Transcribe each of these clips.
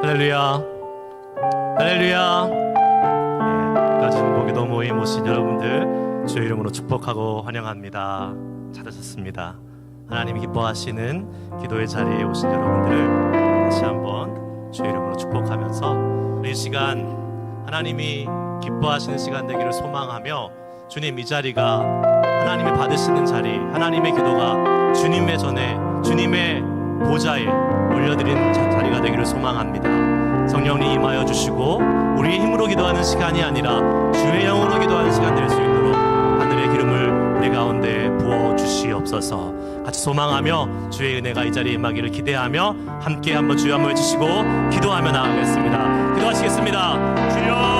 할렐루야, 할렐루야. 가진 목에도 모임 오신 여러분들 주의 이름으로 축복하고 환영합니다. 찾으셨습니다. 하나님이 기뻐하시는 기도의 자리에 오신 여러분들을 다시 한번 주의 이름으로 축복하면서 이 시간 하나님이 기뻐하시는 시간 되기를 소망하며, 주님 이 자리가 하나님이 받으시는 자리, 하나님의 기도가 주님의 전에 주님의 보좌에 올려드린 자리가 되기를 소망합니다. 성령님 임하여 주시고 우리의 힘으로 기도하는 시간이 아니라 주의 영으로 기도하는 시간 될 수 있도록 하늘의 기름을 우리 가운데 부어 주시옵소서. 같이 소망하며 주의 은혜가 이 자리에 임하기를 기대하며 함께 한번 주여 한번 외치시고 기도하며 나아가겠습니다. 기도하시겠습니다. 주여,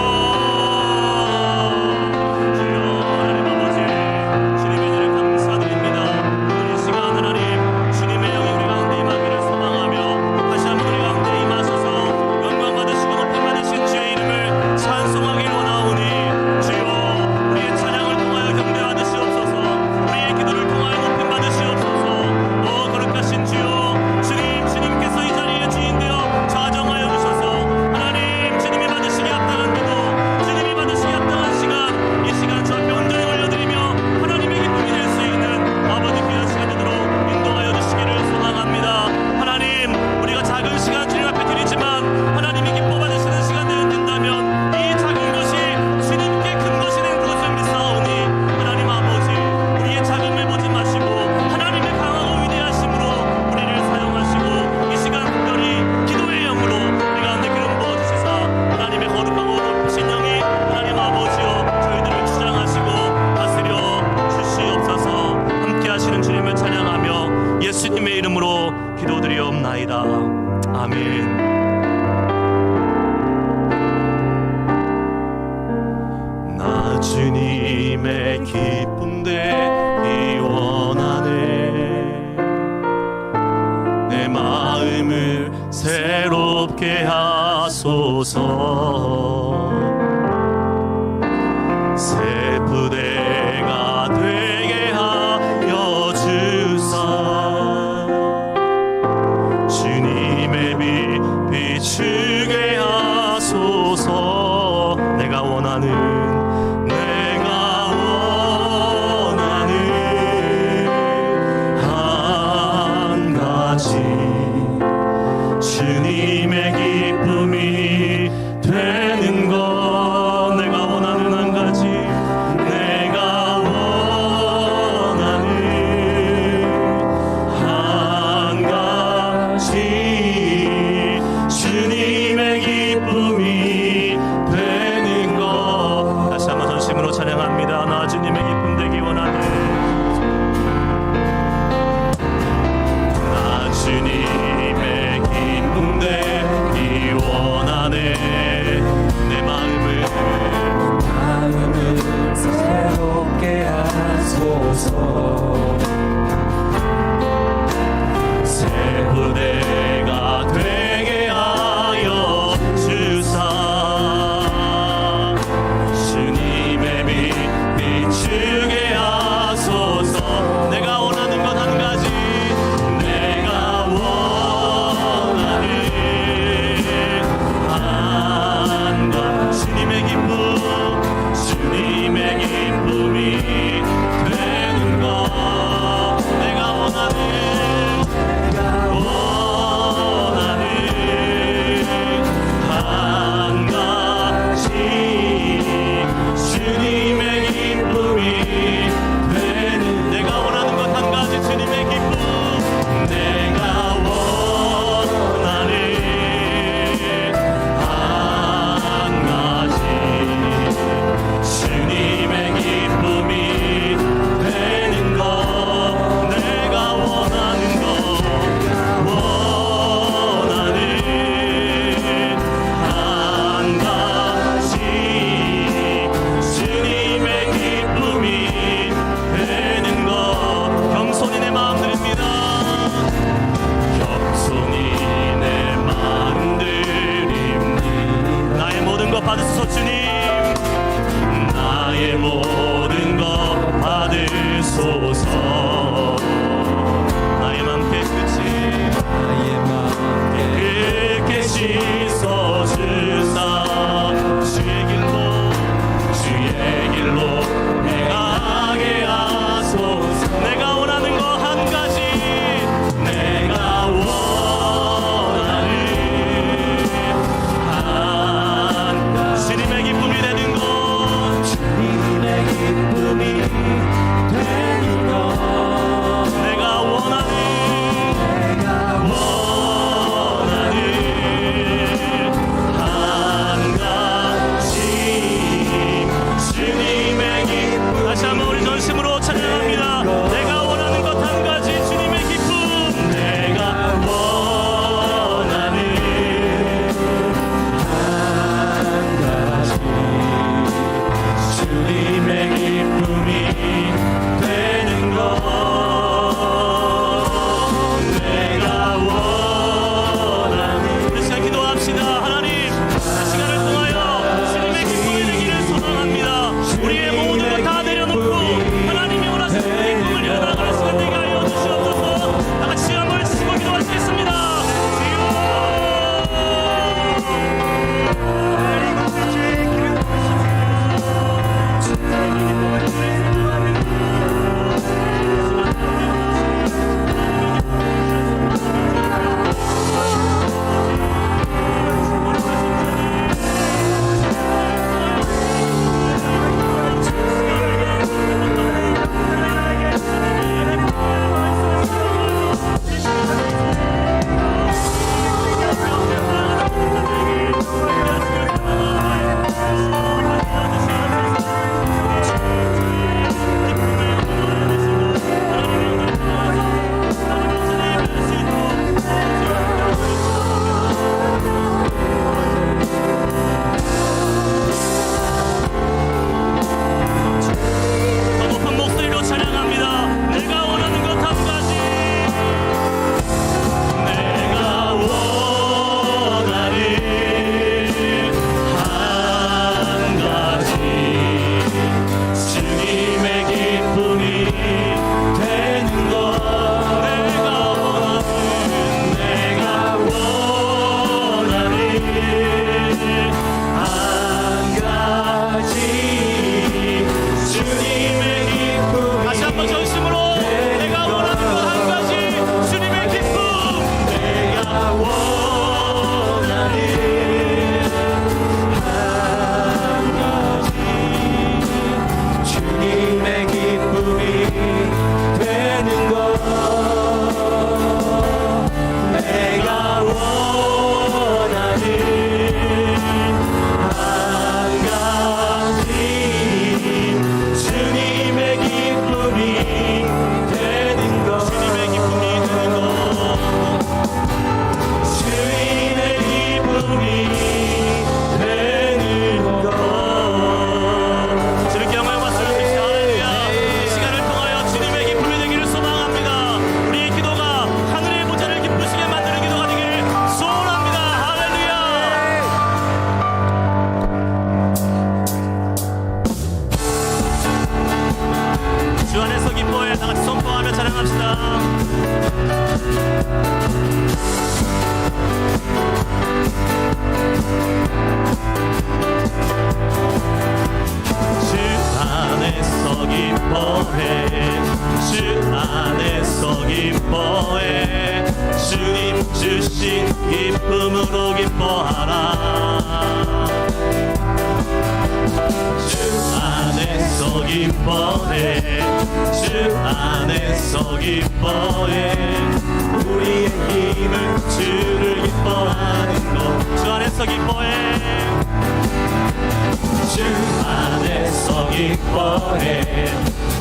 예수님의 이름으로 기도드리옵나이다. 아멘. 나 주님의 기쁨 되기 원하네. 내 마음을 새롭게 하소서. 새 부대가 되게 하여 주사. 비추게 하소서. 내가 원하는 한 가지, 주님의 기쁨이 되는 것. 내가 원하는 한 가지, 내가 원하는 한 가지, 주님의 기쁨이 되는 것. 다시 한번 전심으로 찬양합니다. 나 주님의 기쁨 되기 원하네. 나 주님의 기쁨 되기 원하네. 내 마음을 새롭게 하소서. 새 부대가 되게 하여 주사. 주님의 빛 비추게 하소서. 내가 원하는 것 한 가지, 내가 원하는 한 것, 주님의 기쁨, 주님의 기쁨이 되는 것. 내가 원하는 한 가지, 주님의 기쁨이 되는. 내가 원하는 것 한 가지, 주님의 기쁨. 내가 원하는 한 가지, 주님의 기쁨이 되는 것. 내가 원하는 것, 원하는 한 가지, 주님의 기쁨이 되는 것. 겸손히 내 마음 드립니다. 겸손히 내 마음 드립니다. 나의 모든 것 받으소서. 주님, 나의 모든 것 받으소서. 나의 맘 깨끗이, 나의 맘 깨끗이 씻어 주 안에서 기뻐해 주 안에서 기뻐해 주님 주신 기쁨으로 기뻐하라 주 안에서 기뻐해 주 안에서 기뻐해 우리의 힘은 주를 기뻐하는 것주 안에서 기뻐해 주 안에서 기뻐해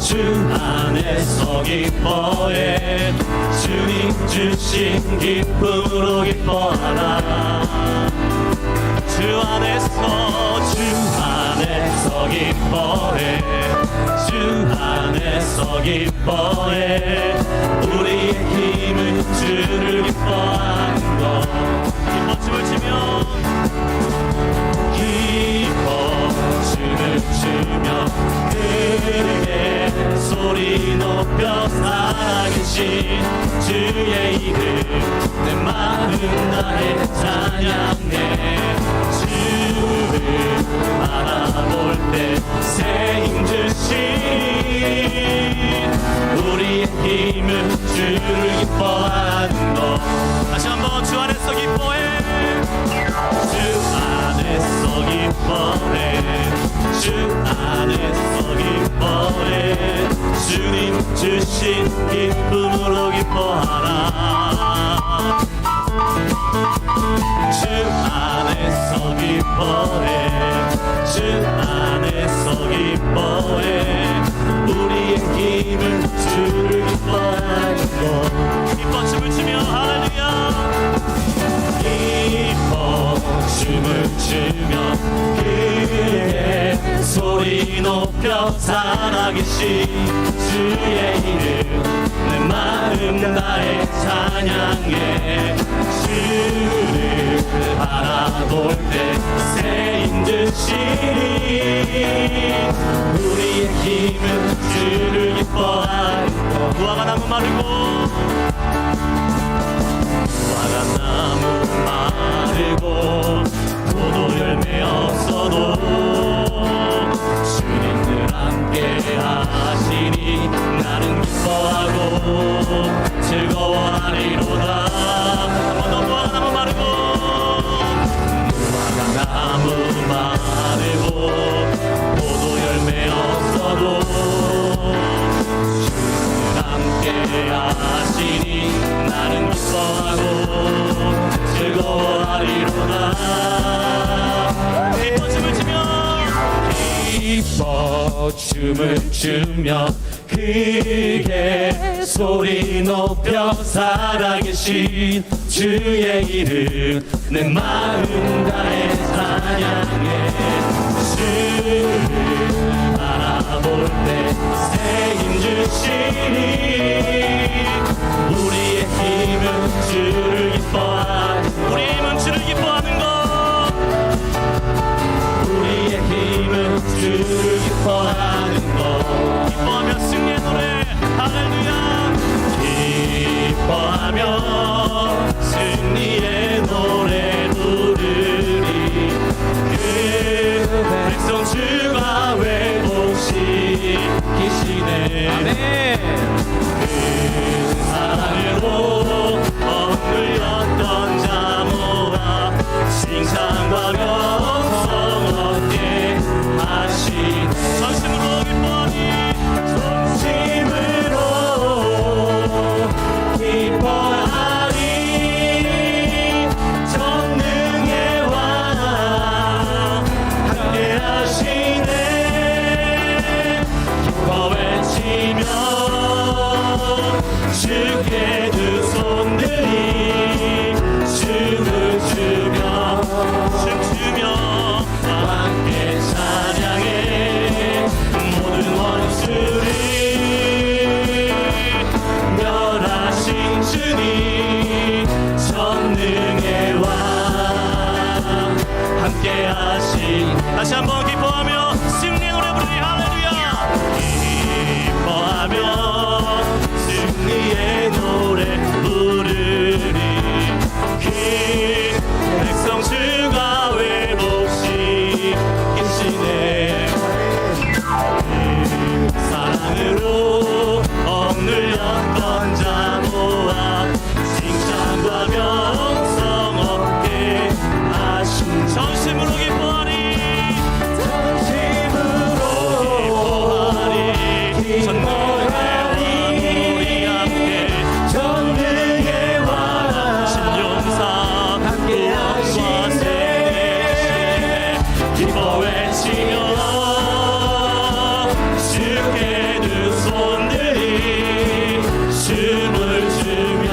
주 안에서 기뻐해 주님 주신 기쁨으로 기뻐하라 주 안에서 기뻐해 주 안에서 기뻐해 우리의 힘은 주를 기뻐하는 것 기뻐춤을 치며 기뻐 춤을 추며 크게 소리 높여 살아계신 주의 이름 내 마음 다해 찬양해 주를 바라볼 때 새 힘 주신 우리의 힘은 주를 기뻐하는 것 다시 한번 주 안에서 기뻐해 주 안에서 기뻐해 주 안에서 기뻐해 주님 주신 기쁨으로 기뻐하라 주 안에서 기뻐해 주 안에서 기뻐해 우리의 힘을 주를 기뻐하는 것 기뻐 춤을 추며 할렐루야 기뻐 춤을 추며 크게 소리 높여 살아계신 주의 이름 내 마음 다해 찬양해 주를 바라볼 때 새 힘 주신 우리의 힘은 주를 기뻐하는 것 무화과 나무 마르고 무화과 나무 마르고 포도 열매 없어도 주님 늘 함께 하시니 나는 기뻐하고 즐거워하리로다 한 번 더 무화과 나무 마르고 무화과 나무 마르고 포도 열매 없어도 주님 함께 하시니 나는 기뻐하고 즐거워하리로다 기뻐 춤을 추며 기뻐 춤을 추며 크게 소리 높여 살아계신 주의 이름 내 마음 다해 찬양해 주를 바라볼 때 새 힘 주시니 우리의 힘은 주를 기뻐하는 우리의 힘은 주를 기뻐하는 것 우리의 힘은 주를 기뻐하는 것 기뻐하며 승리의 노래 할렐루야 기뻐하며 승리의 노래 부르리 그 백성 주가 회복시키시네 아멘 그 사랑으로 억눌렸던 자 모아 칭찬과 명성 얻게 하시네 전심으로 기뻐하니 전심으로 기뻐하니 전능의 왕 함께 하시네 기뻐 외치며 주께 두 손 들이 춤을 추며 춤추며 함께 찬양해 모든 원수를 멸하신 주님 전능의 왕 함께 하신 다시 한번 기뻐하며 승리의 노래 부르니 할렐루야 기뻐하며 승리의 어떤 자 모아 칭찬과 명성 얻게 하신 전심으로 기뻐하리 전능의 왕 우리 함께 전능의 왕 신용사 함께 구원과 세대 기뻐 외치며 주께 두 손들이 춤을 추며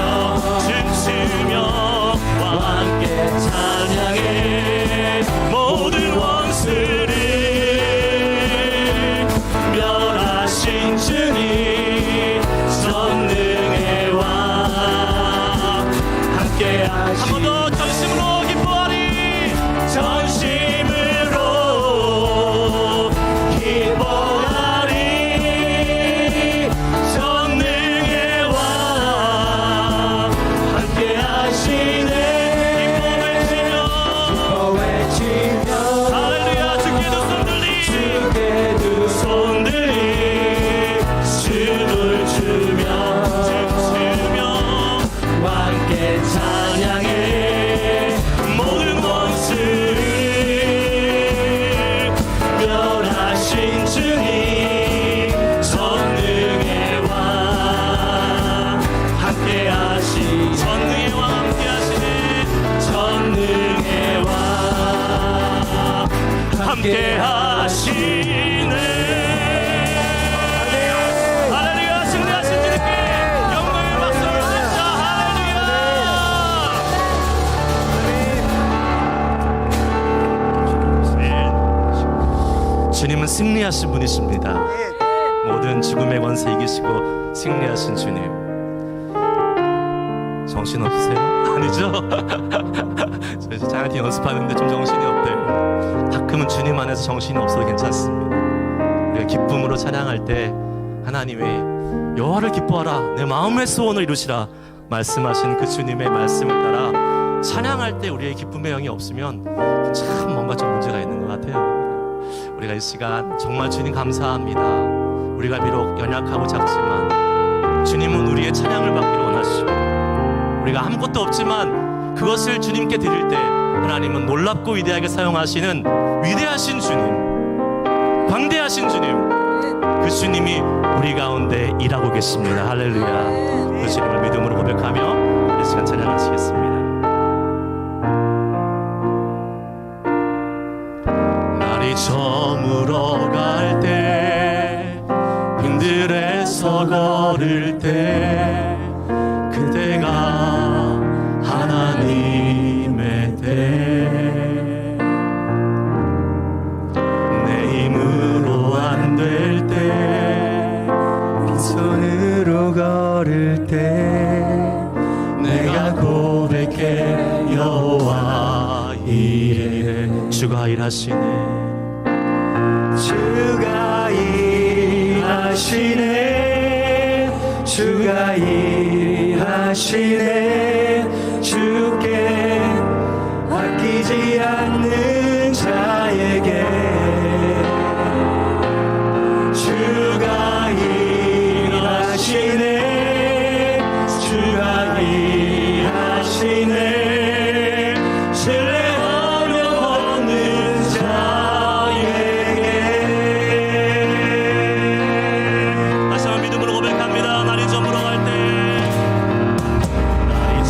춤추며 함께 찬양해 모든 원수를 멸하신 주님 전능의 왕 함께 하시 한 번 더 전심으로 기뻐하리 전심으로 기뻐하리 전능의 왕 함께 하시네 기뻐 외치며 할렐루야 주께 두 손들이 손들이 춤을 추며 춤추며 함께 찬양해 모든 원수를 멸하신 주님 전능의 왕 함께 하시 전능의 왕 함께 하시네 전능의 왕 함께 하시네 할렐루야 승리하신 주님께 영광의 박수를 드립니다 할렐루야 주님은 승리하신 분이십니다 모든 죽음의 권세 이기시고 승리하신 주님 정신없으세요? 아니죠? 저 이제 장한팀 연습하는데 좀 정신이 없대요 가끔은 주님 안에서 정신이 없어도 괜찮습니다 우리가 기쁨으로 찬양할 때 하나님이 여호와를 기뻐하라 내 마음의 소원을 이루시라 말씀하신 그 주님의 말씀을 따라 찬양할 때 우리의 기쁨의 영이 없으면 참 뭔가 좀 문제가 있는 것 같아요 우리가 이 시간 정말 주님 감사합니다 우리가 비록 연약하고 작지만 주님은 우리의 찬양을 받기를 원하시고 우리가 아무것도 없지만 그것을 주님께 드릴 때 하나님은 놀랍고 위대하게 사용하시는 위대하신 주님 광대하신 주님 그 주님이 우리 가운데 일하고 계십니다 할렐루야 그 주님을 믿음으로 고백하며 이 시간 찬양하시겠습니다 날이 저물어 갈 때 빈들에서 걸을 때 그대가 하나님의 때 내 힘으로 안 될 때 손으로 걸을 때 내가 고백해 여호와 일해 주가 일하시네 주가 일하시네 주가 일하시네 주께 아끼지 않는 자에게 주가 일하시네 주가 일하시네 신뢰하며 걷는 자에게 다시 한번 믿음으로 고백합니다 날이 저물어 갈 때 날이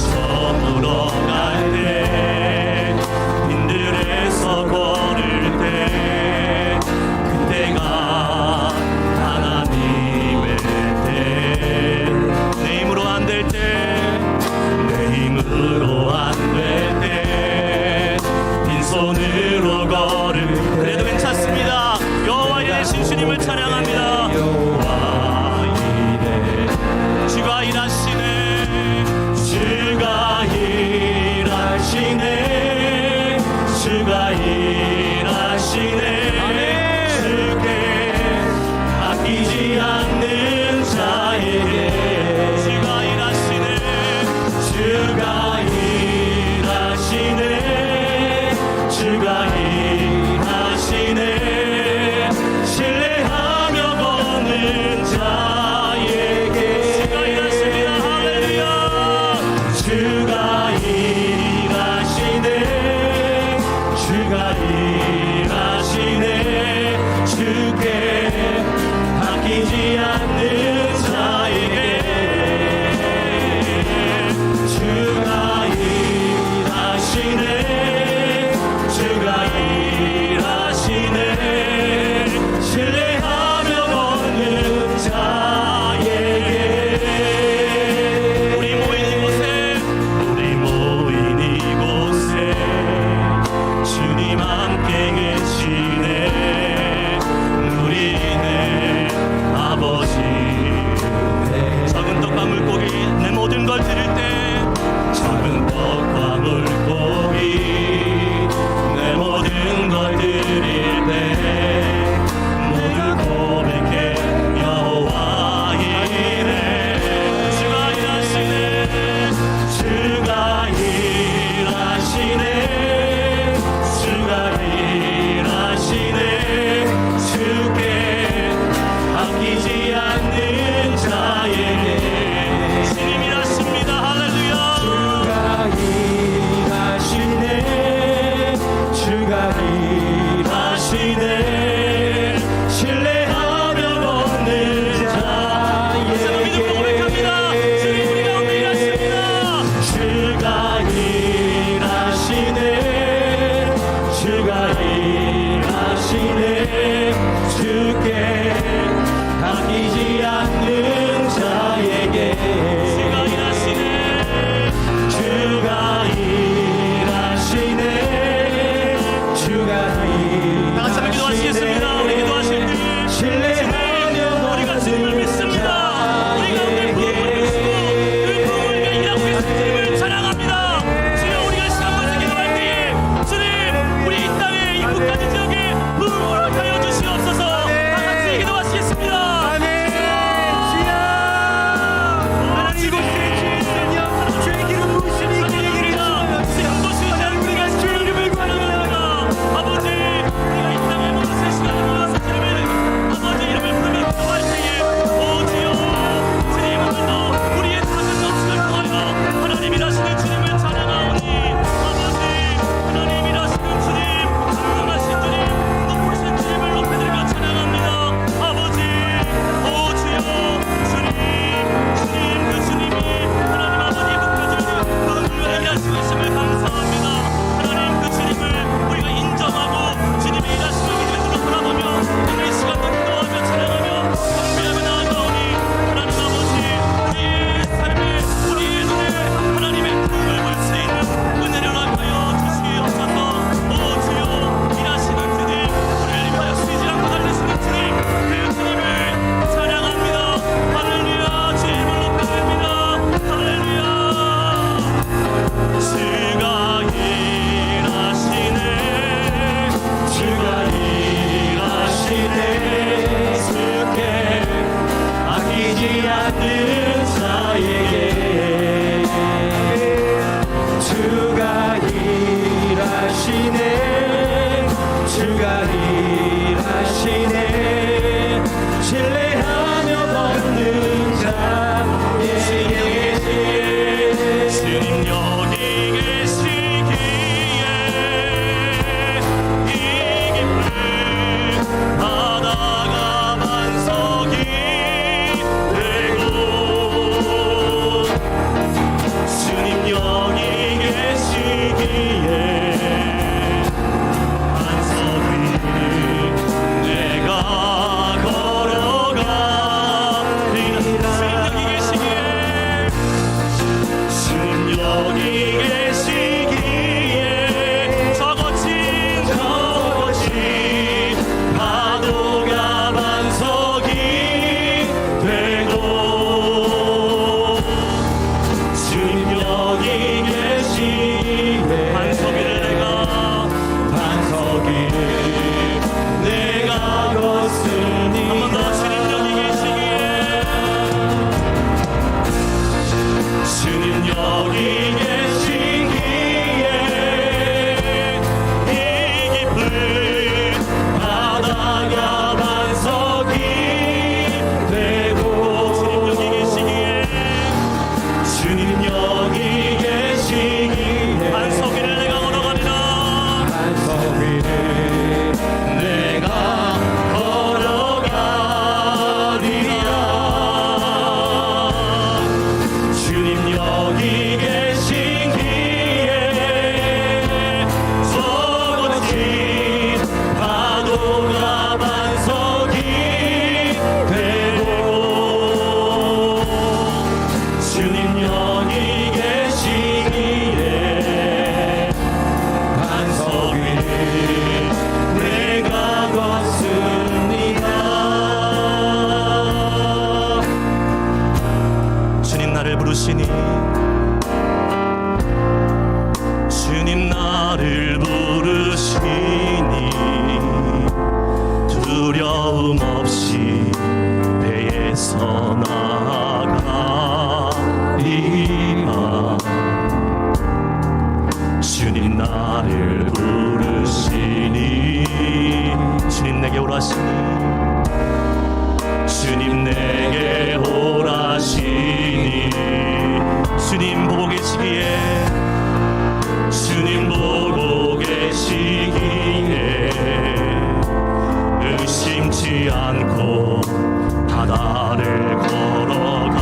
주님 나를 부르시니 주님 나를 부르시니 두려움 없이 배에서 나아가리라. 주님 나를 부르시니 주님 내게 오라시니 주님 내게 오라시니 주님 보고 계시기에 주님 보고 계시기에 의심치 않고 바다를 걸어가리라.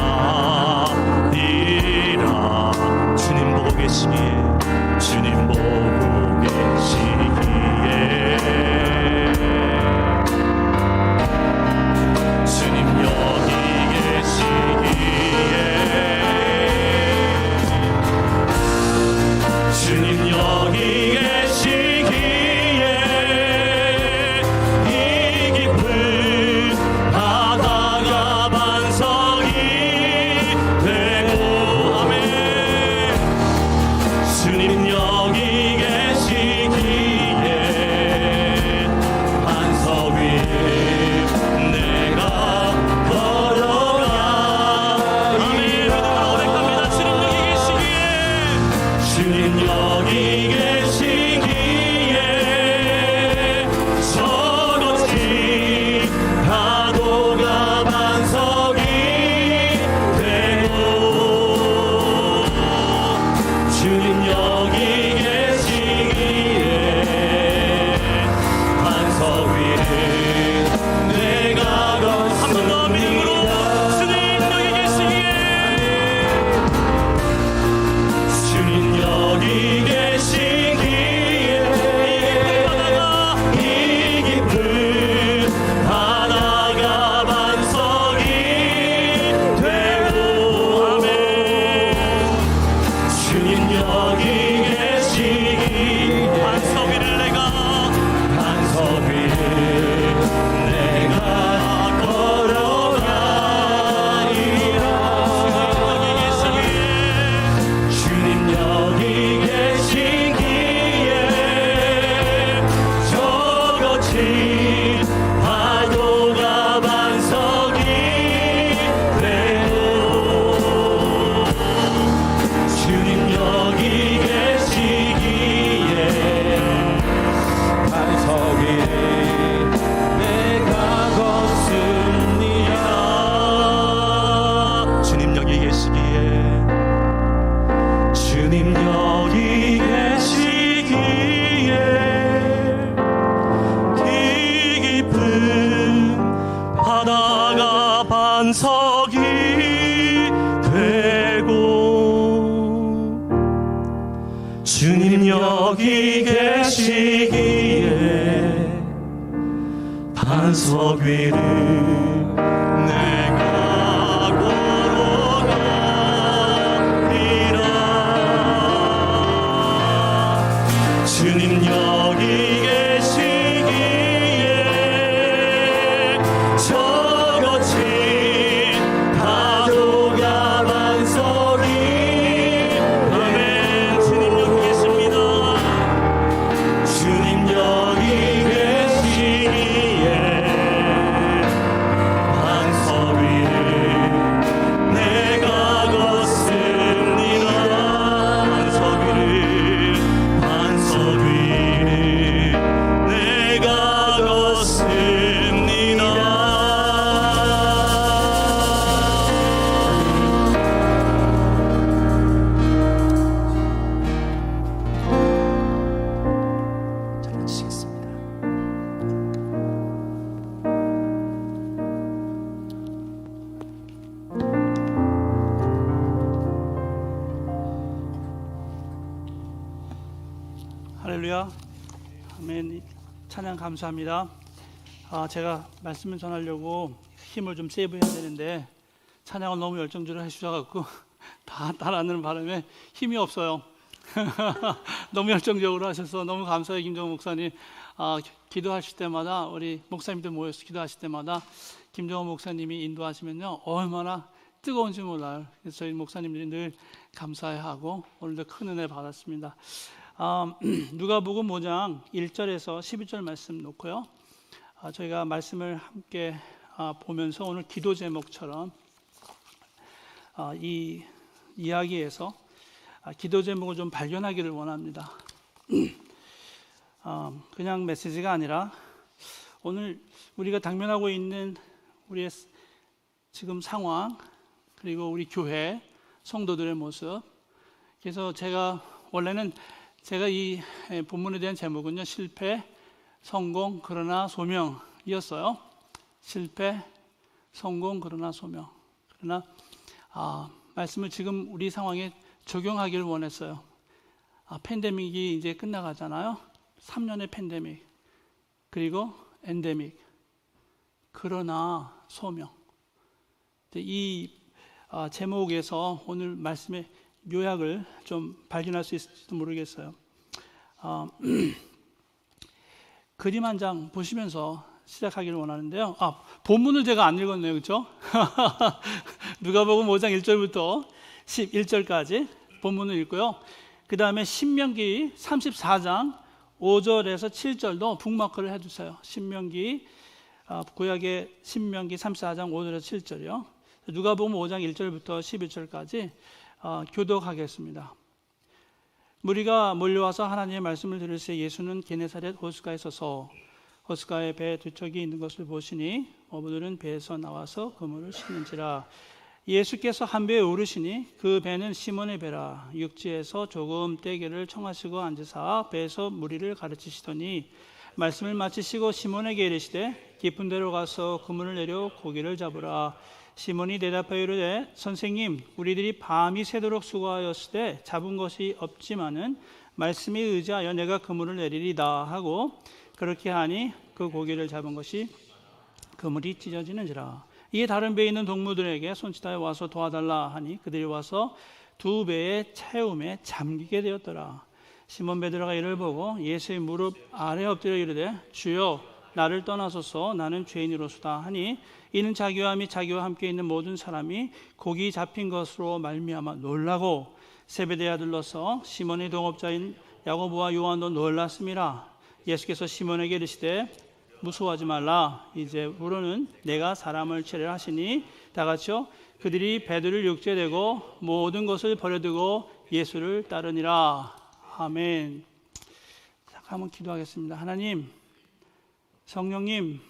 주님 보고 계시기에 주님 보고 계시기에 주님 여기 계시기에 주님 여기 계시기에 이 깊은 바다가 반석이 되고 아멘. 주님 여기 계시기에 반석 위에 내가 걸어가 아멘. 믿음으로 고백합니다. 주님 여기 계시기에 주님 여기 계시기에 저것이 파도가 반석이 되고 주님 여기 계시기에 반석 위에 내가 한 번 더 믿음으로 주님 여기 계시기에 주님 여기 계시기에 이 깊은 바다가 반석이 되고 아멘. 주님 여기 계시기 반석 위를 내가 걸어가리라. 주님 여기 계시기에 저것이 파도가 반석이 되고 주님 여기 계시기에 반석 위에 내가 걷습니다. 주님 여기 계시기에 주님 여기 계시기에 이 깊은 바다가 반석이 되고 주님 여기 계시기에 반석 위를 내가 걸어가리라. 주님 여기 계시기에 저것이 파도가 반석이 아멘. 주님 여기 계십니다. 주님 여기 계시기에 반석 위를 내가 걷습니다. 반석 위를 내가 걷습니다. 잘 마치겠습니다. 할렐루야. 아멘. 찬양 감사합니다. 제가 말씀을 전하려고 힘을 좀 세이브해야 되는데 찬양을 너무 열정적으로 해주셔갖고 다 따라하는 바람에 힘이 없어요. 너무 열정적으로 하셔서 너무 감사해요. 김정호 목사님. 기도하실 때마다 우리 목사님들 모여서 기도하실 때마다 김정호 목사님이 인도하시면요 얼마나 뜨거운지 몰라요. 그래서 저희 목사님들이 늘 감사해하고 오늘도 큰 은혜 받았습니다. 누가복음 5장 1절에서 12절 말씀 놓고요. 저희가 말씀을 함께 보면서 오늘 기도 제목처럼 이 이야기에서 기도 제목을 좀 발견하기를 원합니다. 그냥 메시지가 아니라 오늘 우리가 당면하고 있는 우리의 지금 상황, 그리고 우리 교회 성도들의 모습. 그래서 원래는 제가 이 본문에 대한 제목은요, 실패, 성공, 그러나 소명이었어요. 실패, 성공, 그러나 소명. 그러나 말씀을 지금 우리 상황에 적용하기를 원했어요. 팬데믹이 이제 끝나가잖아요. 3년의 팬데믹, 그리고 엔데믹, 그러나 소명. 이 제목에서 오늘 말씀의 요약을 좀 발견할 수 있을지도 모르겠어요. 그림 한 장 보시면서 시작하기를 원하는데요. 본문을 제가 안 읽었네요. 그렇죠? 누가복음 5장 1절부터 11절까지 본문을 읽고요. 그 다음에 신명기 34장 5절에서 7절도 북마크를 해주세요. 구약의 신명기 34장 5절에서 7절이요. 누가복음 5장 1절부터 11절까지 교독하겠습니다. 무리가 몰려와서 하나님의 말씀을 들을 새 예수는 게네사렛 호숫가에 서서 호숫가에 배 두 척이 있는 것을 보시니 어부들은 배에서 나와서 그물을 씻는지라. 예수께서 한 배에 오르시니 그 배는 시몬의 배라. 육지에서 조금 떼기를 청하시고 앉으사 배에서 무리를 가르치시더니 말씀을 마치시고 시몬에게 이르시되 깊은 데로 가서 그물을 내려 고기를 잡으라. 시몬이 대답하여 이르되 선생님, 우리들이 밤이 새도록 수고하였으되 잡은 것이 없지만은 말씀에 의지하여 내가 그물을 내리리다 하고 그렇게 하니 그 고기를 잡은 것이 그물이 찢어지는지라. 이에 다른 배에 있는 동무들에게 손짓하여 와서 도와달라 하니 그들이 와서 두 배의 채움에 잠기게 되었더라. 시몬 베드로가 이를 보고 예수의 무릎 아래 엎드려 이르되 주여 나를 떠나소서 나는 죄인이로소다 하니 이는 자기와 및 자기와 함께 있는 모든 사람이 고기 잡힌 것으로 말미암아 놀라고 세베대의 아들로서 시몬의 동업자인 야고보와 요한도 놀랐음이라. 예수께서 시몬에게 이르시되 무서워하지 말라. 이제부로는 내가 사람을 치리라 하시니 다 같이요 그들이 배들을 육지에 대고 모든 것을 버려두고 예수를 따르니라. 아멘. 한번 기도하겠습니다. 하나님, 성령님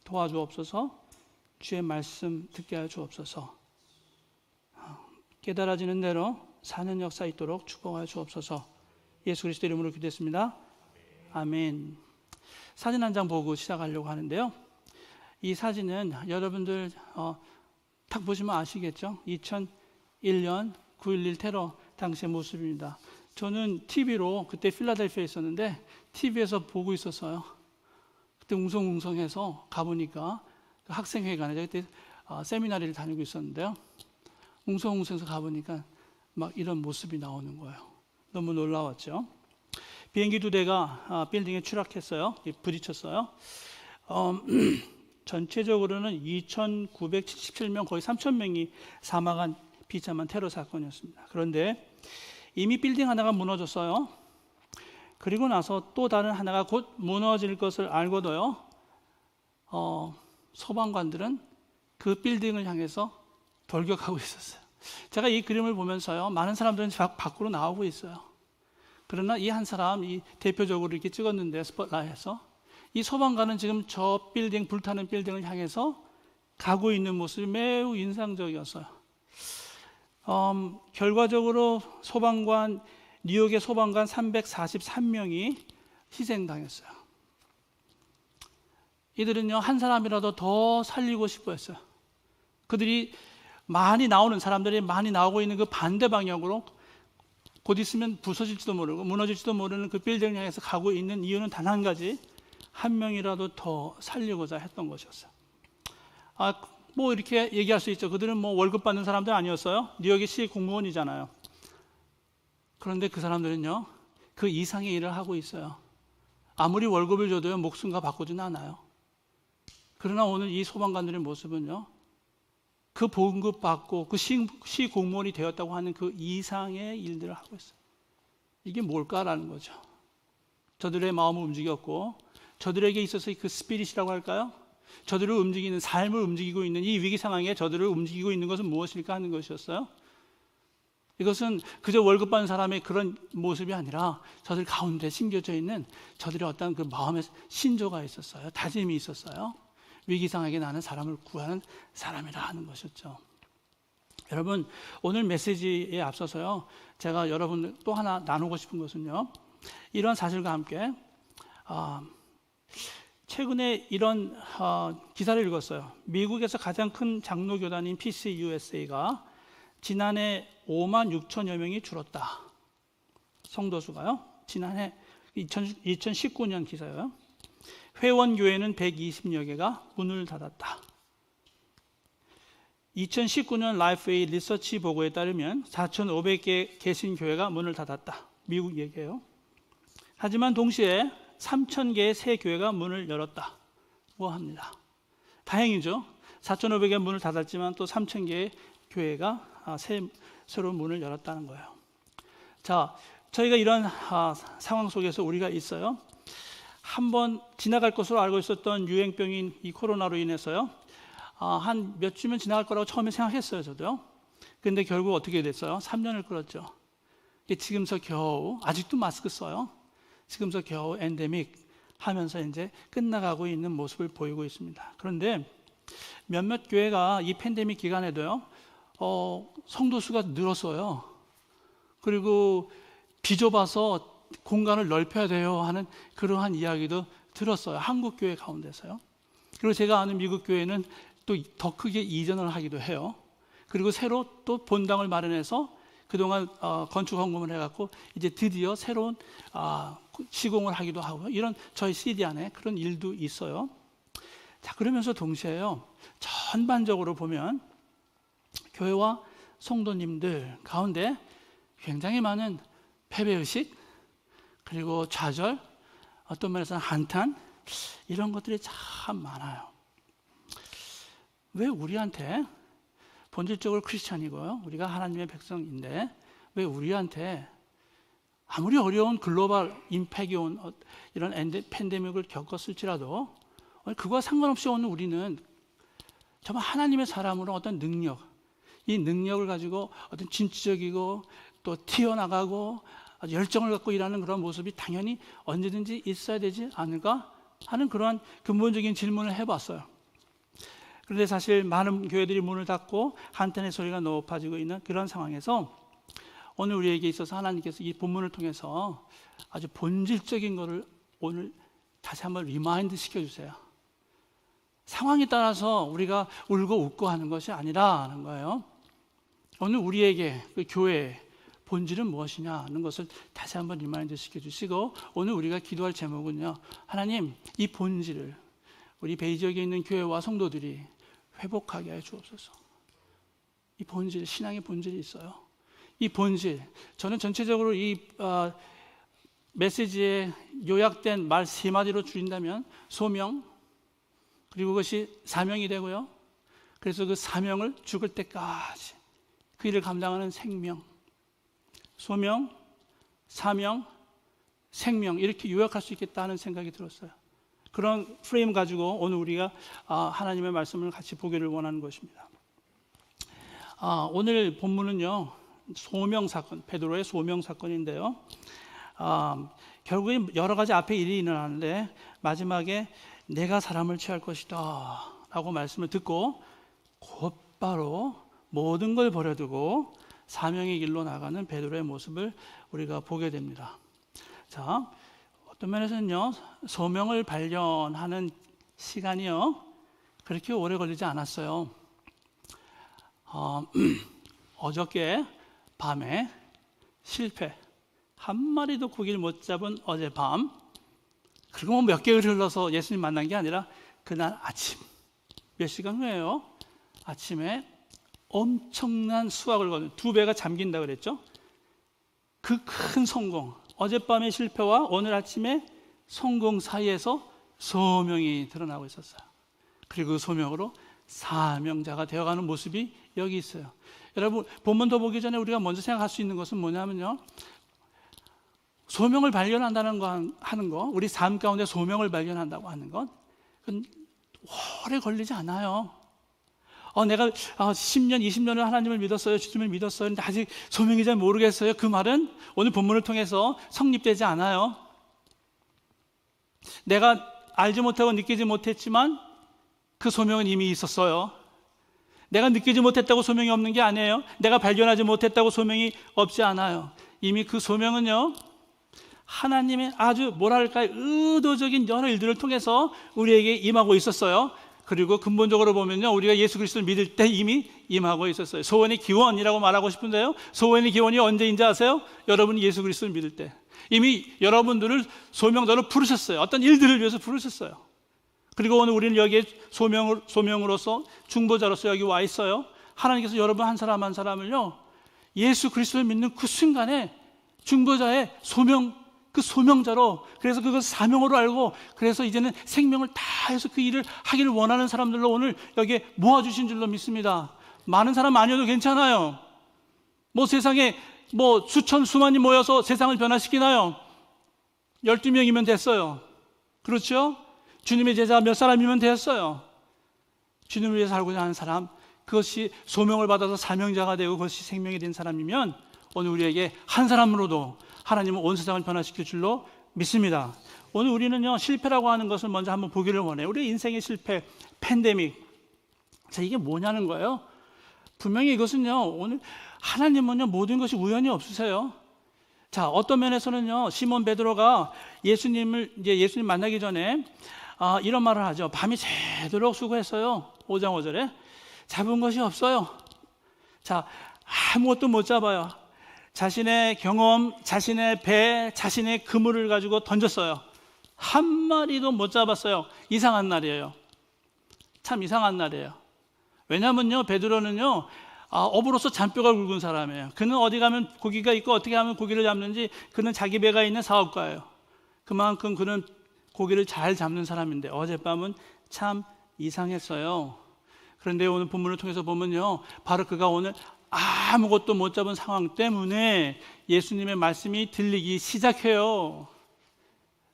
도와주옵소서. 주의 말씀 듣게 하여 주옵소서. 깨달아지는 대로 사는 역사 있도록 축복하여 주옵소서. 예수 그리스도 이름으로 기도했습니다. 아멘. 사진 한 장 보고 시작하려고 하는데요. 이 사진은 여러분들 딱 보시면 아시겠죠? 2001년 9.11 테러 당시의 모습입니다. 저는 TV로 그때 필라델피아에 있었는데 TV에서 보고 있었어요. 그때 웅성웅성해서 가보니까 학생회관에 그때 세미나리를 다니고 있었는데요. 웅성웅성해서 가보니까 막 이런 모습이 나오는 거예요. 너무 놀라웠죠. 비행기 두 대가 빌딩에 추락했어요. 부딪혔어요. 전체적으로는 2,977명, 거의 3,000명이 사망한 비참한 테러 사건이었습니다. 그런데 이미 빌딩 하나가 무너졌어요. 그리고 나서 또 다른 하나가 곧 무너질 것을 알고도요, 소방관들은 그 빌딩을 향해서 돌격하고 있었어요. 제가 이 그림을 보면서요, 많은 사람들은 밖으로 나오고 있어요. 그러나 이 한 사람, 이 대표적으로 이렇게 찍었는데 스포트라이트에서 이 소방관은 지금 저 빌딩, 불타는 빌딩을 향해서 가고 있는 모습이 매우 인상적이었어요. 결과적으로 뉴욕의 소방관 343명이 희생당했어요. 이들은요, 한 사람이라도 더 살리고 싶어 했어요. 그들이 사람들이 많이 나오고 있는 그 반대 방향으로 곧 있으면 부서질지도 모르고 무너질지도 모르는 그 빌딩을 향해서 가고 있는 이유는 단 한 가지, 한 명이라도 더 살리고자 했던 것이었어요. 뭐 이렇게 얘기할 수 있죠. 그들은 뭐 월급 받는 사람들 아니었어요. 뉴욕의 시 공무원이잖아요. 그런데 그 사람들은요, 그 이상의 일을 하고 있어요. 아무리 월급을 줘도요, 목숨과 바꾸지는 않아요. 그러나 오늘 이 소방관들의 모습은요, 그 봉급받고 그 시 공무원이 되었다고 하는 그 이상의 일들을 하고 있어요. 이게 뭘까라는 거죠. 저들의 마음을 움직였고 저들에게 있어서 그 스피릿이라고 할까요? 저들을 움직이는, 삶을 움직이고 있는 이 위기 상황에 저들을 움직이고 있는 것은 무엇일까 하는 것이었어요. 이것은 그저 월급 받는 사람의 그런 모습이 아니라 저들 가운데 심겨져 있는 저들의 어떤 그 마음의 신조가 있었어요. 다짐이 있었어요. 위기 상황에 나는 사람을 구하는 사람이라 하는 것이었죠. 여러분, 오늘 메시지에 앞서서요, 제가 여러분 또 하나 나누고 싶은 것은요, 이런 사실과 함께 최근에 이런 기사를 읽었어요. 미국에서 가장 큰 장로교단인 PCUSA가 지난해 5만 6천여 명이 줄었다. 성도수가요. 지난해 2019년 기사예요. 회원교회는 120여 개가 문을 닫았다. 2019년 라이프웨이 리서치 보고에 따르면 4,500개 개신교회가 문을 닫았다. 미국 얘기예요. 하지만 동시에 3,000개의 새 교회가 문을 열었다고 합니다. 다행이죠. 4,500개 문을 닫았지만 또 3,000개의 교회가 새로운 문을 열었다는 거예요. 자, 저희가 이런 상황 속에서 우리가 있어요. 한번 지나갈 것으로 알고 있었던 유행병인 이 코로나로 인해서요, 한 몇 주면 지나갈 거라고 처음에 생각했어요, 저도요. 근데 결국 어떻게 됐어요? 3년을 끌었죠. 지금서 겨우, 아직도 마스크 써요. 지금서 겨우 엔데믹 하면서 이제 끝나가고 있는 모습을 보이고 있습니다. 그런데 몇몇 교회가 이 팬데믹 기간에도요, 성도 수가 늘었어요. 그리고 비좁아서 공간을 넓혀야 돼요 하는 그러한 이야기도 들었어요. 한국 교회 가운데서요. 그리고 제가 아는 미국 교회는 또 더 크게 이전을 하기도 해요. 그리고 새로 또 본당을 마련해서 그동안 건축 헌금을 해갖고 이제 드디어 새로운 시공을 하기도 하고요. 이런 저희 CD 안에 그런 일도 있어요. 자, 그러면서 동시에요, 전반적으로 보면 교회와 성도님들 가운데 굉장히 많은 패배의식, 그리고 좌절, 어떤 면에서는 한탄, 이런 것들이 참 많아요. 왜 우리한테, 본질적으로 크리스찬이고요, 우리가 하나님의 백성인데 왜 우리한테 아무리 어려운 글로벌 임팩이 온 이런 팬데믹을 겪었을지라도 그거와 상관없이 오늘 우리는 정말 하나님의 사람으로 어떤 능력, 이 능력을 가지고 어떤 진취적이고 또 튀어나가고 아주 열정을 갖고 일하는 그런 모습이 당연히 언제든지 있어야 되지 않을까 하는 그러한 근본적인 질문을 해봤어요. 그런데 사실 많은 교회들이 문을 닫고 한탄의 소리가 높아지고 있는 그런 상황에서 오늘 우리에게 있어서 하나님께서 이 본문을 통해서 아주 본질적인 것을 오늘 다시 한번 리마인드 시켜주세요. 상황에 따라서 우리가 울고 웃고 하는 것이 아니라는 거예요. 오늘 우리에게 그 교회의 본질은 무엇이냐 하는 것을 다시 한번 리마인드 시켜주시고, 오늘 우리가 기도할 제목은요, 하나님 이 본질을 우리 베이지역에 있는 교회와 성도들이 회복하게 해 주옵소서. 이 본질, 신앙의 본질이 있어요. 이 본질, 저는 전체적으로 이 메시지에 요약된 말 세 마디로 줄인다면 소명, 그리고 그것이 사명이 되고요, 그래서 그 사명을 죽을 때까지 그 일을 감당하는 생명, 소명, 사명, 생명, 이렇게 요약할 수 있겠다 하는 생각이 들었어요. 그런 프레임 가지고 오늘 우리가 하나님의 말씀을 같이 보기를 원하는 것입니다. 오늘 본문은요, 소명 사건, 베드로의 소명 사건인데요, 결국에 여러 가지 앞에 일이 일어나는데 마지막에 내가 사람을 취할 것이다 라고 말씀을 듣고 곧바로 모든 걸 버려두고 사명의 길로 나가는 베드로의 모습을 우리가 보게 됩니다. 자, 어떤 면에서는요, 소명을 발견하는 시간이요 그렇게 오래 걸리지 않았어요. 어저께 밤에 실패, 한 마리도 고기를 못 잡은 어젯밤, 그리고 뭐 몇 개월 흘러서 예수님 만난 게 아니라 그날 아침, 몇 시간 후에요, 아침에 엄청난 수확을 거둔, 2배가 잠긴다 그랬죠. 그 큰 성공, 어젯밤의 실패와 오늘 아침의 성공 사이에서 소명이 드러나고 있었어요. 그리고 그 소명으로 사명자가 되어가는 모습이 여기 있어요. 여러분, 본문 더 보기 전에 우리가 먼저 생각할 수 있는 것은 뭐냐면요, 소명을 발견한다는 거 하는 거, 우리 삶 가운데 소명을 발견한다고 하는 건 그건 오래 걸리지 않아요. 내가 10년, 20년을 하나님을 믿었어요, 주님을 믿었어요, 근데 아직 소명이 잘 모르겠어요. 그 말은 오늘 본문을 통해서 성립되지 않아요. 내가 알지 못하고 느끼지 못했지만 그 소명은 이미 있었어요. 내가 느끼지 못했다고 소명이 없는 게 아니에요. 내가 발견하지 못했다고 소명이 없지 않아요. 이미 그 소명은요, 하나님의 아주 뭐랄까요, 의도적인 여러 일들을 통해서 우리에게 임하고 있었어요. 그리고 근본적으로 보면요, 우리가 예수 그리스도를 믿을 때 이미 임하고 있었어요. 소원의 기원이라고 말하고 싶은데요, 소원의 기원이 언제인지 아세요? 여러분이 예수 그리스도를 믿을 때 이미 여러분들을 소명자로 부르셨어요. 어떤 일들을 위해서 부르셨어요. 그리고 오늘 우리는 여기에 소명으로서 중보자로서 여기 와 있어요. 하나님께서 여러분 한 사람 한 사람을요, 예수 그리스도를 믿는 그 순간에 중보자의 그 소명자로, 그래서 그것을 사명으로 알고, 그래서 이제는 생명을 다해서 그 일을 하기를 원하는 사람들로 오늘 여기에 모아주신 줄로 믿습니다. 많은 사람 아니어도 괜찮아요. 세상에 수천 수만이 모여서 세상을 변화시키나요? 12명이면 됐어요. 그렇죠? 주님의 제자 몇 사람이면 됐어요. 주님을 위해서 살고자 하는 사람, 그것이 소명을 받아서 사명자가 되고 그것이 생명이 된 사람이면 오늘 우리에게 한 사람으로도 하나님은 온 세상을 변화시킬 줄로 믿습니다. 오늘 우리는요, 실패라고 하는 것을 먼저 한번 보기를 원해요. 우리 인생의 실패, 팬데믹. 자, 이게 뭐냐는 거예요. 분명히 이것은요, 오늘 하나님은요, 모든 것이 우연히 없으세요. 자, 어떤 면에서는요, 시몬 베드로가 예수님 만나기 전에 이런 말을 하죠. 밤이 새도록 수고했어요. 5장 5절에 잡은 것이 없어요. 자, 아무것도 못 잡아요. 자신의 경험, 자신의 배, 자신의 그물을 가지고 던졌어요. 한 마리도 못 잡았어요. 이상한 날이에요. 참 이상한 날이에요. 왜냐면요, 베드로는요, 어부로서 잔뼈가 굵은 사람이에요. 그는 어디 가면 고기가 있고 어떻게 하면 고기를 잡는지, 그는 자기 배가 있는 사업가예요. 그만큼 그는 고기를 잘 잡는 사람인데 어젯밤은 참 이상했어요. 그런데 오늘 본문을 통해서 보면요, 바로 그가 오늘 아무것도 못 잡은 상황 때문에 예수님의 말씀이 들리기 시작해요.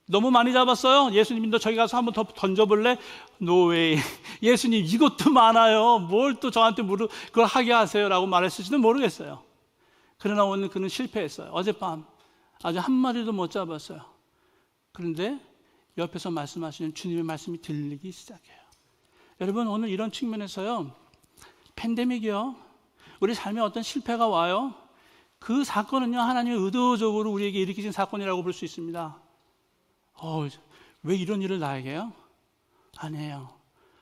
너무 많이 잡았어요. 예수님도 저기 가서 한번 더 던져볼래? No way. 예수님, 이것도 많아요. 뭘 또 저한테 그걸 하게 하세요 라고 말했을지도 모르겠어요. 그러나 오늘 그는 실패했어요. 어젯밤 아주 한 마리도 못 잡았어요. 그런데 옆에서 말씀하시는 주님의 말씀이 들리기 시작해요. 여러분, 오늘 이런 측면에서요, 팬데믹이요, 우리 삶에 어떤 실패가 와요, 그 사건은요, 하나님이 의도적으로 우리에게 일으키신 사건이라고 볼 수 있습니다. 왜 이런 일을 나에게요? 아니에요.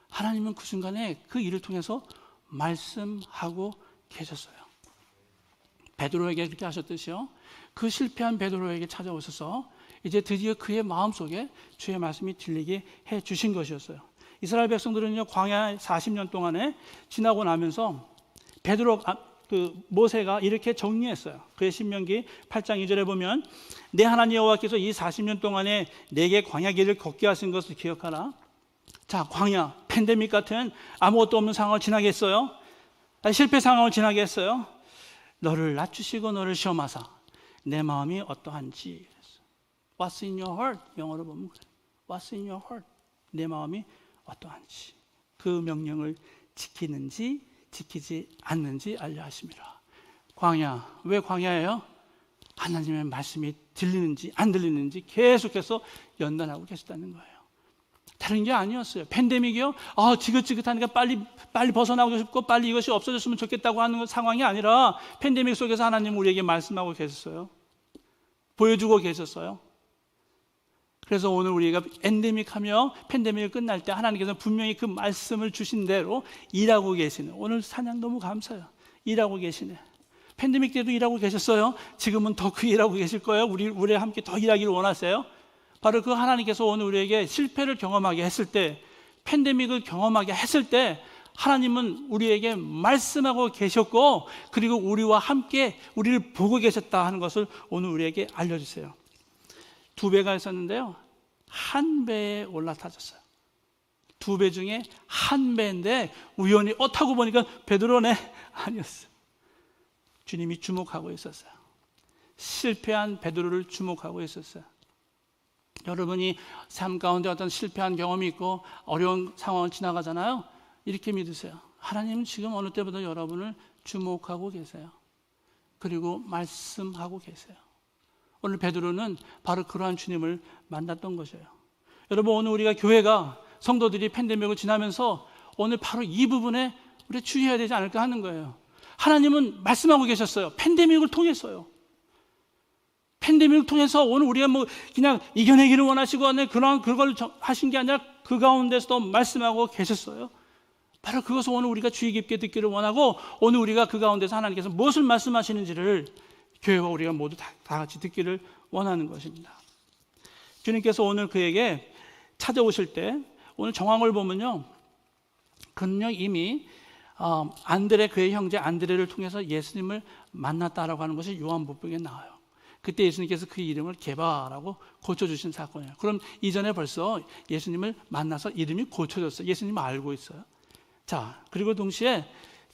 하나님은 그 순간에 그 일을 통해서 말씀하고 계셨어요. 베드로에게 그렇게 하셨듯이요, 그 실패한 베드로에게 찾아오셔서 이제 드디어 그의 마음속에 주의 말씀이 들리게 해 주신 것이었어요. 이스라엘 백성들은요, 광야 40년 동안에 지나고 나면서 모세가 이렇게 정리했어요. 그의 신명기 8장 2절에 보면, 내 하나님 여호와께서 이 40년 동안에 내게 광야 길을 걷게 하신 것을 기억하라. 자, 광야, 팬데믹 같은 아무것도 없는 상황을 지나게 했어요. 실패 상황을 지나게 했어요. 너를 낮추시고 너를 시험하사 내 마음이 어떠한지. What's in your heart? 영어로 보면 그래. What's in your heart? 내 마음이 어떠한지. 그 명령을 지키는지 지키지 않는지 알려 하심이라. 광야, 왜 광야예요? 하나님의 말씀이 들리는지 안 들리는지 계속해서 연단하고 계셨다는 거예요. 다른 게 아니었어요. 팬데믹이요, 지긋지긋하니까 빨리 벗어나고 싶고 빨리 이것이 없어졌으면 좋겠다고 하는 상황이 아니라, 팬데믹 속에서 하나님 우리에게 말씀하고 계셨어요. 보여주고 계셨어요. 그래서 오늘 우리가 엔데믹하며 팬데믹이 끝날 때 하나님께서 분명히 그 말씀을 주신 대로 일하고 계시네. 오늘 찬양 너무 감사해요. 일하고 계시네. 팬데믹 때도 일하고 계셨어요. 지금은 더 그 일하고 계실 거예요. 우리 함께 더 일하기를 원하세요. 바로 그 하나님께서 오늘 우리에게 실패를 경험하게 했을 때, 팬데믹을 경험하게 했을 때 하나님은 우리에게 말씀하고 계셨고, 그리고 우리와 함께 우리를 보고 계셨다 하는 것을 오늘 우리에게 알려주세요. 2배가 있었는데요, 1배에 올라타졌어요. 2배 중에 1배인데 우연히 타고 보니까 베드로네 아니었어요. 주님이 주목하고 있었어요. 실패한 베드로를 주목하고 있었어요. 여러분이 삶 가운데 어떤 실패한 경험이 있고 어려운 상황을 지나가잖아요. 이렇게 믿으세요. 하나님은 지금 어느 때보다 여러분을 주목하고 계세요. 그리고 말씀하고 계세요. 오늘 베드로는 바로 그러한 주님을 만났던 것이에요. 여러분, 오늘 우리가 교회가 성도들이 팬데믹을 지나면서 오늘 바로 이 부분에 우리 주의해야 되지 않을까 하는 거예요. 하나님은 말씀하고 계셨어요. 팬데믹을 통해서요. 팬데믹을 통해서 오늘 우리가 그냥 이겨내기를 원하시고 그걸 하신 게 아니라 그 가운데서도 말씀하고 계셨어요. 바로 그것을 오늘 우리가 주의 깊게 듣기를 원하고 오늘 우리가 그 가운데서 하나님께서 무엇을 말씀하시는지를 교회와 우리가 모두 다 같이 듣기를 원하는 것입니다. 주님께서 오늘 그에게 찾아오실 때 오늘 정황을 보면요, 그는요 이미 안드레, 그의 형제 안드레를 통해서 예수님을 만났다라고 하는 것이 요한복음에 나와요. 그때 예수님께서 그 이름을 게바라고 고쳐주신 사건이에요. 그럼 이전에 벌써 예수님을 만나서 이름이 고쳐졌어요. 예수님 알고 있어요. 자, 그리고 동시에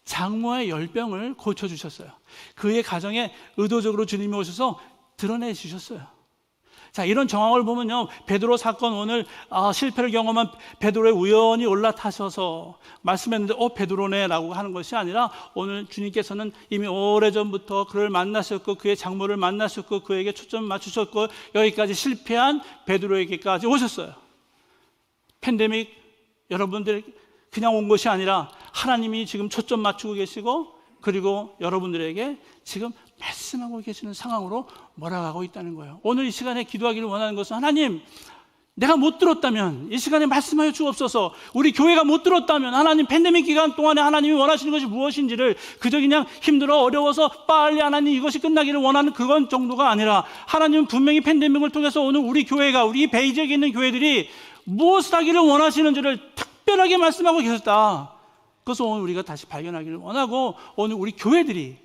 장모의 열병을 고쳐주셨어요. 그의 가정에 의도적으로 주님이 오셔서 드러내 주셨어요. 자, 이런 정황을 보면요, 베드로 사건, 오늘 실패를 경험한 베드로의 우연히 올라타셔서 말씀했는데 베드로네 라고 하는 것이 아니라 오늘 주님께서는 이미 오래전부터 그를 만나셨고 그의 장모를 만나셨고 그에게 초점을 맞추셨고 여기까지 실패한 베드로에게까지 오셨어요. 팬데믹 여러분들 그냥 온 것이 아니라 하나님이 지금 초점 맞추고 계시고 그리고 여러분들에게 지금 말씀하고 계시는 상황으로 몰아가고 있다는 거예요. 오늘 이 시간에 기도하기를 원하는 것은 하나님, 내가 못 들었다면 이 시간에 말씀하여 주옵소서. 우리 교회가 못 들었다면 하나님, 팬데믹 기간 동안에 하나님이 원하시는 것이 무엇인지를 그저 그냥 힘들어 어려워서 빨리 하나님 이것이 끝나기를 원하는 그건 정도가 아니라 하나님은 분명히 팬데믹을 통해서 오늘 우리 교회가, 우리 베이 지역에 있는 교회들이 무엇을 하기를 원하시는지를 특별하게 말씀하고 계셨다. 그것을 오늘 우리가 다시 발견하기를 원하고 오늘 우리 교회들이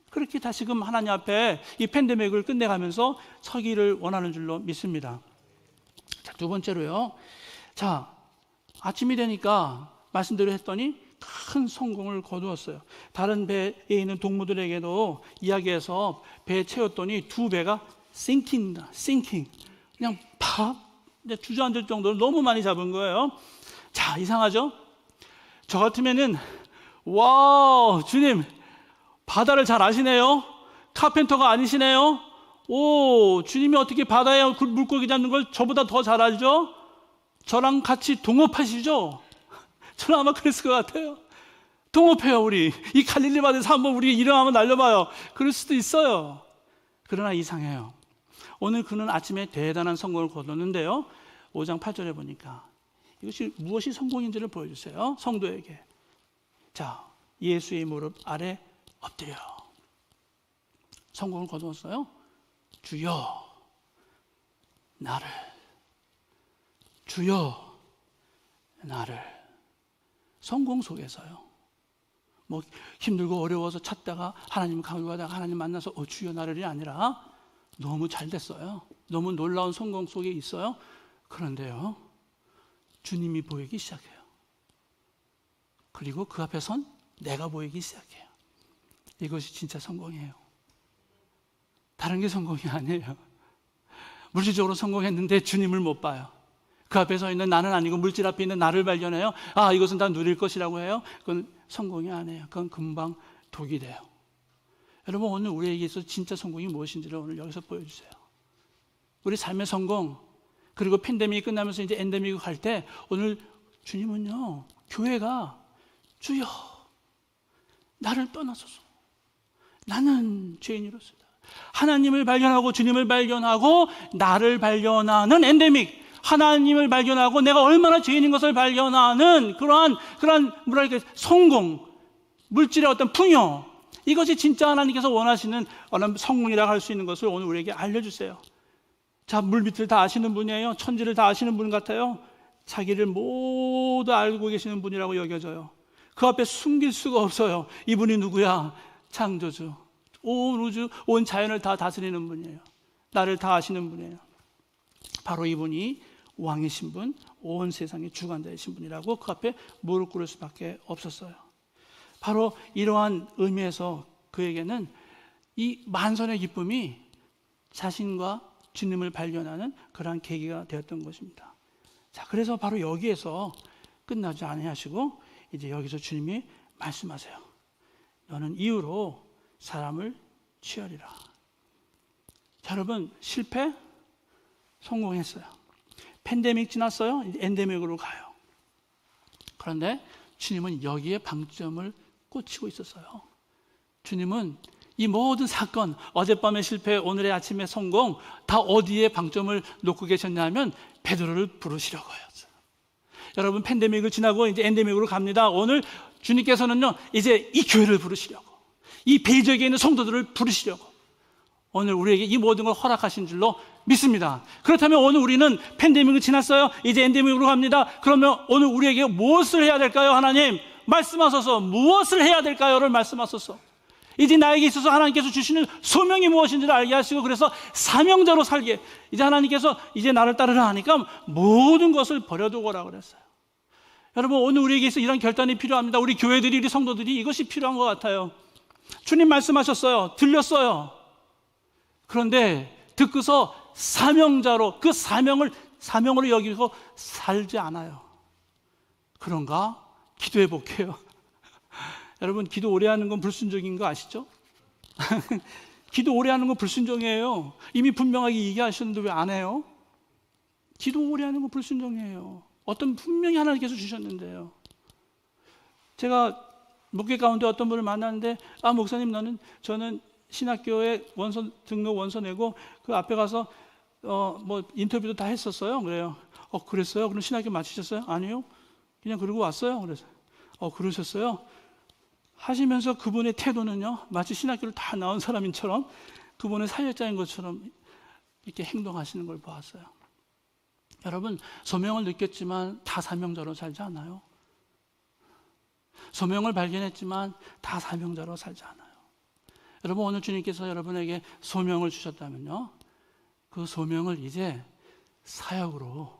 그렇게 다시금 하나님 앞에 이 팬데믹을 끝내가면서 서기를 원하는 줄로 믿습니다. 자, 두 번째로요. 자, 아침이 되니까 말씀대로 했더니 큰 성공을 거두었어요. 다른 배에 있는 동무들에게도 이야기해서 배에 채웠더니 2배가 싱킹. 그냥 팍 주저앉을 정도로 너무 많이 잡은 거예요. 자, 이상하죠? 저 같으면은 와, 주님 바다를 잘 아시네요. 카펜터가 아니시네요. 오, 주님이 어떻게 바다에 물고기 잡는 걸 저보다 더 잘 알죠? 저랑 같이 동업하시죠? 저는 아마 그랬을 것 같아요. 동업해요, 우리. 이 갈릴리 바다에서 한번 우리 이름 한번 날려봐요. 그럴 수도 있어요. 그러나 이상해요. 오늘 그는 아침에 대단한 성공을 거뒀는데요. 5장 8절에 보니까 이것이 무엇이 성공인지를 보여주세요. 성도에게. 자, 예수의 무릎 아래 엎드려. 성공을 거두었어요. 주여 나를, 주여 나를. 성공 속에서요. 뭐 힘들고 어려워서 찾다가 하나님 강요하다가 하나님 만나서 주여 나를이 아니라 너무 잘 됐어요. 너무 놀라운 성공 속에 있어요. 그런데요, 주님이 보이기 시작해요. 그리고 그 앞에 선 내가 보이기 시작해요. 이것이 진짜 성공이에요. 다른 게 성공이 아니에요. 물질적으로 성공했는데 주님을 못 봐요. 그 앞에 서 있는 나는 아니고 물질 앞에 있는 나를 발견해요. 아, 이것은 다 누릴 것이라고 해요. 그건 성공이 아니에요. 그건 금방 독이 돼요. 여러분, 오늘 우리에게 있어서 진짜 성공이 무엇인지를 오늘 여기서 보여주세요. 우리 삶의 성공, 그리고 팬데믹이 끝나면서 이제 엔데믹이 갈 때 오늘 주님은요, 교회가 주여 나를 떠나소서, 나는 죄인이로소이다. 하나님을 발견하고 주님을 발견하고 나를 발견하는 엔데믹, 하나님을 발견하고 내가 얼마나 죄인인 것을 발견하는 그러한 뭐랄까 성공, 물질의 어떤 풍요, 이것이 진짜 하나님께서 원하시는 성공이라고 할 수 있는 것을 오늘 우리에게 알려주세요. 자, 물밑을 다 아시는 분이에요. 천지를 다 아시는 분 같아요. 자기를 모두 알고 계시는 분이라고 여겨져요. 그 앞에 숨길 수가 없어요. 이분이 누구야? 창조주, 온 우주, 온 자연을 다 다스리는 분이에요. 나를 다 아시는 분이에요. 바로 이분이 왕이신 분, 온 세상의 주관자이신 분이라고 그 앞에 무릎 꿇을 수밖에 없었어요. 바로 이러한 의미에서 그에게는 이 만선의 기쁨이 자신과 주님을 발견하는 그러한 계기가 되었던 것입니다. 자, 그래서 바로 여기에서 끝나지 아니하시고 이제 여기서 주님이 말씀하세요. 너는 이후로 사람을 취하리라. 자, 여러분, 실패? 성공했어요. 팬데믹 지났어요. 이제 엔데믹으로 가요. 그런데 주님은 여기에 방점을 꽂히고 있었어요. 주님은 이 모든 사건, 어젯밤의 실패, 오늘의 아침의 성공, 다 어디에 방점을 놓고 계셨냐면 베드로를 부르시려고 했어요. 여러분, 팬데믹을 지나고 이제 엔데믹으로 갑니다. 오늘 주님께서는요, 이제 이 교회를 부르시려고, 이 베이저기에 있는 성도들을 부르시려고 오늘 우리에게 이 모든 걸 허락하신 줄로 믿습니다. 그렇다면 오늘 우리는 팬데믹을 지났어요. 이제 엔데믹으로 갑니다. 그러면 오늘 우리에게 무엇을 해야 될까요? 하나님 말씀하소서. 무엇을 해야 될까요?를 말씀하소서. 이제 나에게 있어서 하나님께서 주시는 소명이 무엇인지를 알게 하시고, 그래서 사명자로 살게, 이제 하나님께서 이제 나를 따르라 하니까 모든 것을 버려두고라 그랬어요. 여러분, 오늘 우리에게 있어 이런 결단이 필요합니다. 우리 교회들이, 우리 성도들이 이것이 필요한 것 같아요. 주님 말씀하셨어요. 들렸어요. 그런데 듣고서 사명자로 그 사명으로 여기고 살지 않아요. 그런가? 기도해 볼게요. 여러분, 기도 오래 하는 건 불순종인 거 아시죠? 기도 오래 하는 건 불순종이에요. 이미 분명하게 얘기하셨는데 왜 안 해요? 기도 오래 하는 건 불순종이에요. 어떤 분명히 하나님께서 주셨는데요. 제가 목회 가운데 어떤 분을 만났는데, 아, 목사님, 저는 신학교에 등록 원서 내고 그 앞에 가서 뭐 인터뷰도 다 했었어요. 그래요. 그랬어요? 그럼 신학교 마치셨어요? 아니요. 그냥 그러고 왔어요. 그래서 그러셨어요? 하시면서 그분의 태도는요, 마치 신학교를 다 나온 사람인처럼 그분의 사역자인 것처럼 이렇게 행동하시는 걸 보았어요. 여러분, 소명을 느꼈지만 다 사명자로 살지 않아요. 소명을 발견했지만 다 사명자로 살지 않아요. 여러분, 오늘 주님께서 여러분에게 소명을 주셨다면요, 그 소명을 이제 사역으로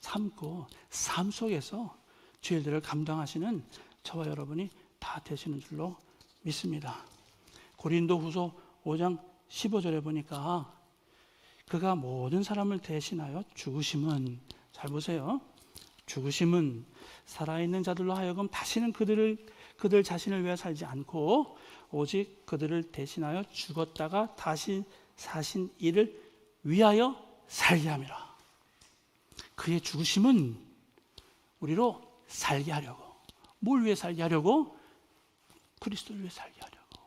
삼고 삶 속에서 주의 일들을 감당하시는 저와 여러분이 다 되시는 줄로 믿습니다. 고린도후서 5장 15절에 보니까 그가 모든 사람을 대신하여 죽으심은, 잘 보세요, 죽으심은 살아있는 자들로 하여금 다시는 그들 자신을 위해 살지 않고 오직 그들을 대신하여 죽었다가 다시 사신 이를 위하여 살게 함이라. 그의 죽으심은 우리로 살게 하려고. 뭘 위해 살게 하려고? 그리스도를 위해 살게 하려고.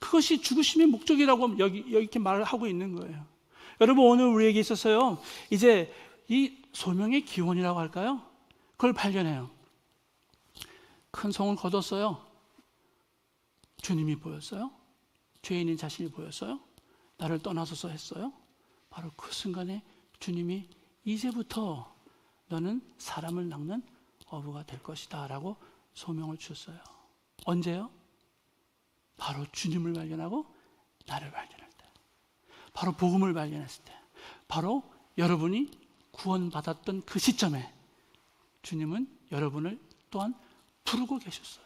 그것이 죽으심의 목적이라고 여기 이렇게 말을 하고 있는 거예요. 여러분, 오늘 우리에게 있어서요, 이제 이 소명의 기원이라고 할까요? 그걸 발견해요. 큰 성을 거뒀어요. 주님이 보였어요? 죄인인 자신이 보였어요? 나를 떠나서서 했어요? 바로 그 순간에 주님이 이제부터 너는 사람을 낚는 어부가 될 것이다 라고 소명을 주셨어요. 언제요? 바로 주님을 발견하고 나를 발견할 때, 바로 복음을 발견했을 때, 바로 여러분이 구원받았던 그 시점에 주님은 여러분을 또한 부르고 계셨어요.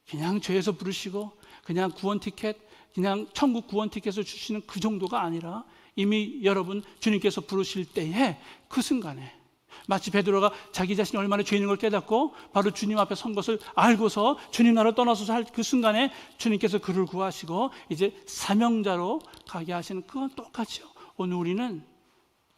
그냥 죄에서 부르시고 그냥 구원 티켓, 그냥 천국 구원 티켓을 주시는 그 정도가 아니라 이미 여러분 주님께서 부르실 때에 그 순간에 마치 베드로가 자기 자신이 얼마나 죄인인 걸 깨닫고 바로 주님 앞에 선 것을 알고서 주님 나라를 떠나서 할 그 순간에 주님께서 그를 구하시고 이제 사명자로 가게 하시는, 그건 똑같죠. 오늘 우리는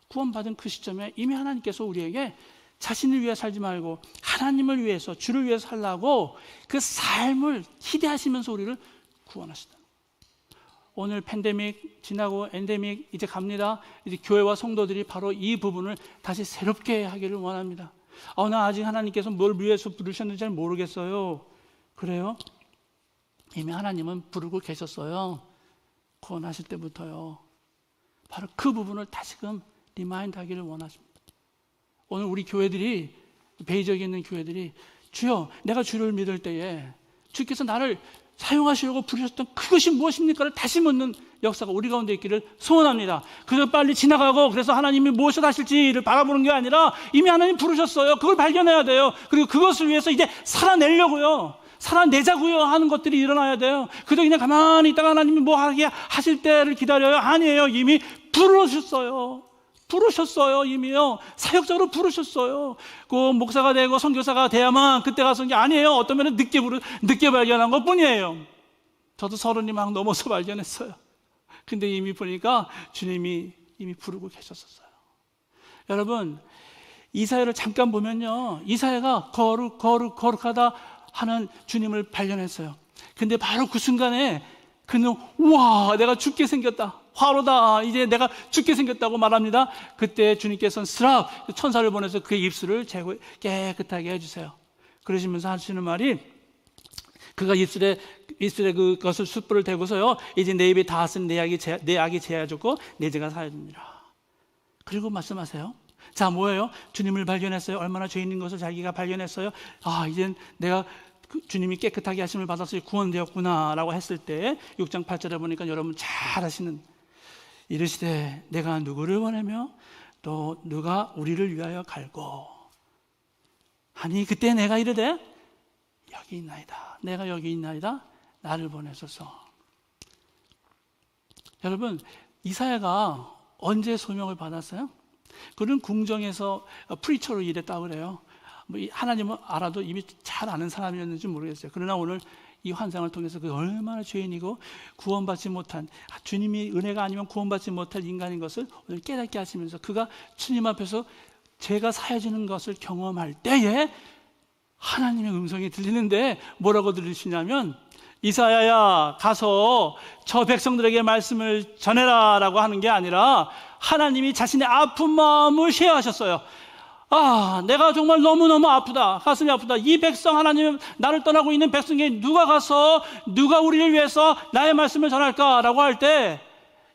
구원받은 그 시점에 이미 하나님께서 우리에게 자신을 위해 살지 말고 하나님을 위해서, 주를 위해서 살라고 그 삶을 기대하시면서 우리를 구원하시다. 오늘 팬데믹 지나고 엔데믹 이제 갑니다. 이제 교회와 성도들이 바로 이 부분을 다시 새롭게 하기를 원합니다. 나 아직 하나님께서 뭘 위해서 부르셨는지 잘 모르겠어요. 그래요? 이미 하나님은 부르고 계셨어요. 구원하실 때부터요. 바로 그 부분을 다시금 리마인드 하기를 원하십니다. 오늘 우리 교회들이, 베이저기에 있는 교회들이, 주여 내가 주를 믿을 때에 주께서 나를 사용하시려고 부르셨던 그것이 무엇입니까를 다시 묻는 역사가 우리 가운데 있기를 소원합니다. 그래서 빨리 지나가고 그래서 하나님이 무엇을 하실지를 바라보는 게 아니라 이미 하나님 부르셨어요. 그걸 발견해야 돼요. 그리고 그것을 위해서 이제 살아내려고요, 살아내자고요 하는 것들이 일어나야 돼요. 그저 그냥 가만히 있다가 하나님이 뭐 하게 하실 때를 기다려요? 아니에요. 이미 부르셨어요. 부르셨어요. 이미요. 사역자로 부르셨어요. 그 목사가 되고 선교사가 돼야만 그때 가서 게 아니에요. 어떤 면은 늦게 발견한 것 뿐이에요. 저도 30이 막 넘어서 발견했어요. 근데 이미 보니까 주님이 이미 부르고 계셨었어요. 여러분, 이사야를 잠깐 보면요, 이사야가 거룩하다 하는 주님을 발견했어요. 근데 바로 그 순간에 그는 우와, 내가 죽게 생겼다, 화로다, 이제 내가 죽게 생겼다고 말합니다. 그때 주님께서는 스랍 천사를 보내서 그의 입술을 깨끗하게 해주세요. 그러시면서 하시는 말이, 그가 입술에 그것을 숯불을 대고서요, 이제 내 입에 닿았으니 내 악이 제하졌고 내 죄가 사해집니다. 그리고 말씀하세요. 자, 뭐예요? 주님을 발견했어요. 얼마나 죄 있는 것을 자기가 발견했어요. 아, 이젠 내가 주님이 깨끗하게 하심을 받아서 구원되었구나 라고 했을 때 6장 8절에 보니까 여러분 잘 아시는, 이르시되 내가 누구를 원하며 또 누가 우리를 위하여 갈고 하니 그때 내가 이르되 여기 있나이다, 내가 여기 있나이다, 나를 보내소서. 여러분, 이사야가 언제 소명을 받았어요? 그는 궁정에서 프리처로 일했다고 그래요. 하나님은 알아도 이미 잘 아는 사람이었는지 모르겠어요. 그러나 오늘 이 환상을 통해서 그 얼마나 죄인이고 구원받지 못한, 주님이 은혜가 아니면 구원받지 못할 인간인 것을 오늘 깨닫게 하시면서 그가 주님 앞에서 죄가 사해지는 것을 경험할 때에 하나님의 음성이 들리는데 뭐라고 들으시냐면, 이사야야 가서 저 백성들에게 말씀을 전해라 라고 하는 게 아니라 하나님이 자신의 아픈 마음을 쉐어하셨어요. 아, 내가 정말 너무너무 아프다, 가슴이 아프다. 이 백성, 하나님 나를 떠나고 있는 백성에 누가 우리를 위해서 나의 말씀을 전할까 라고 할 때,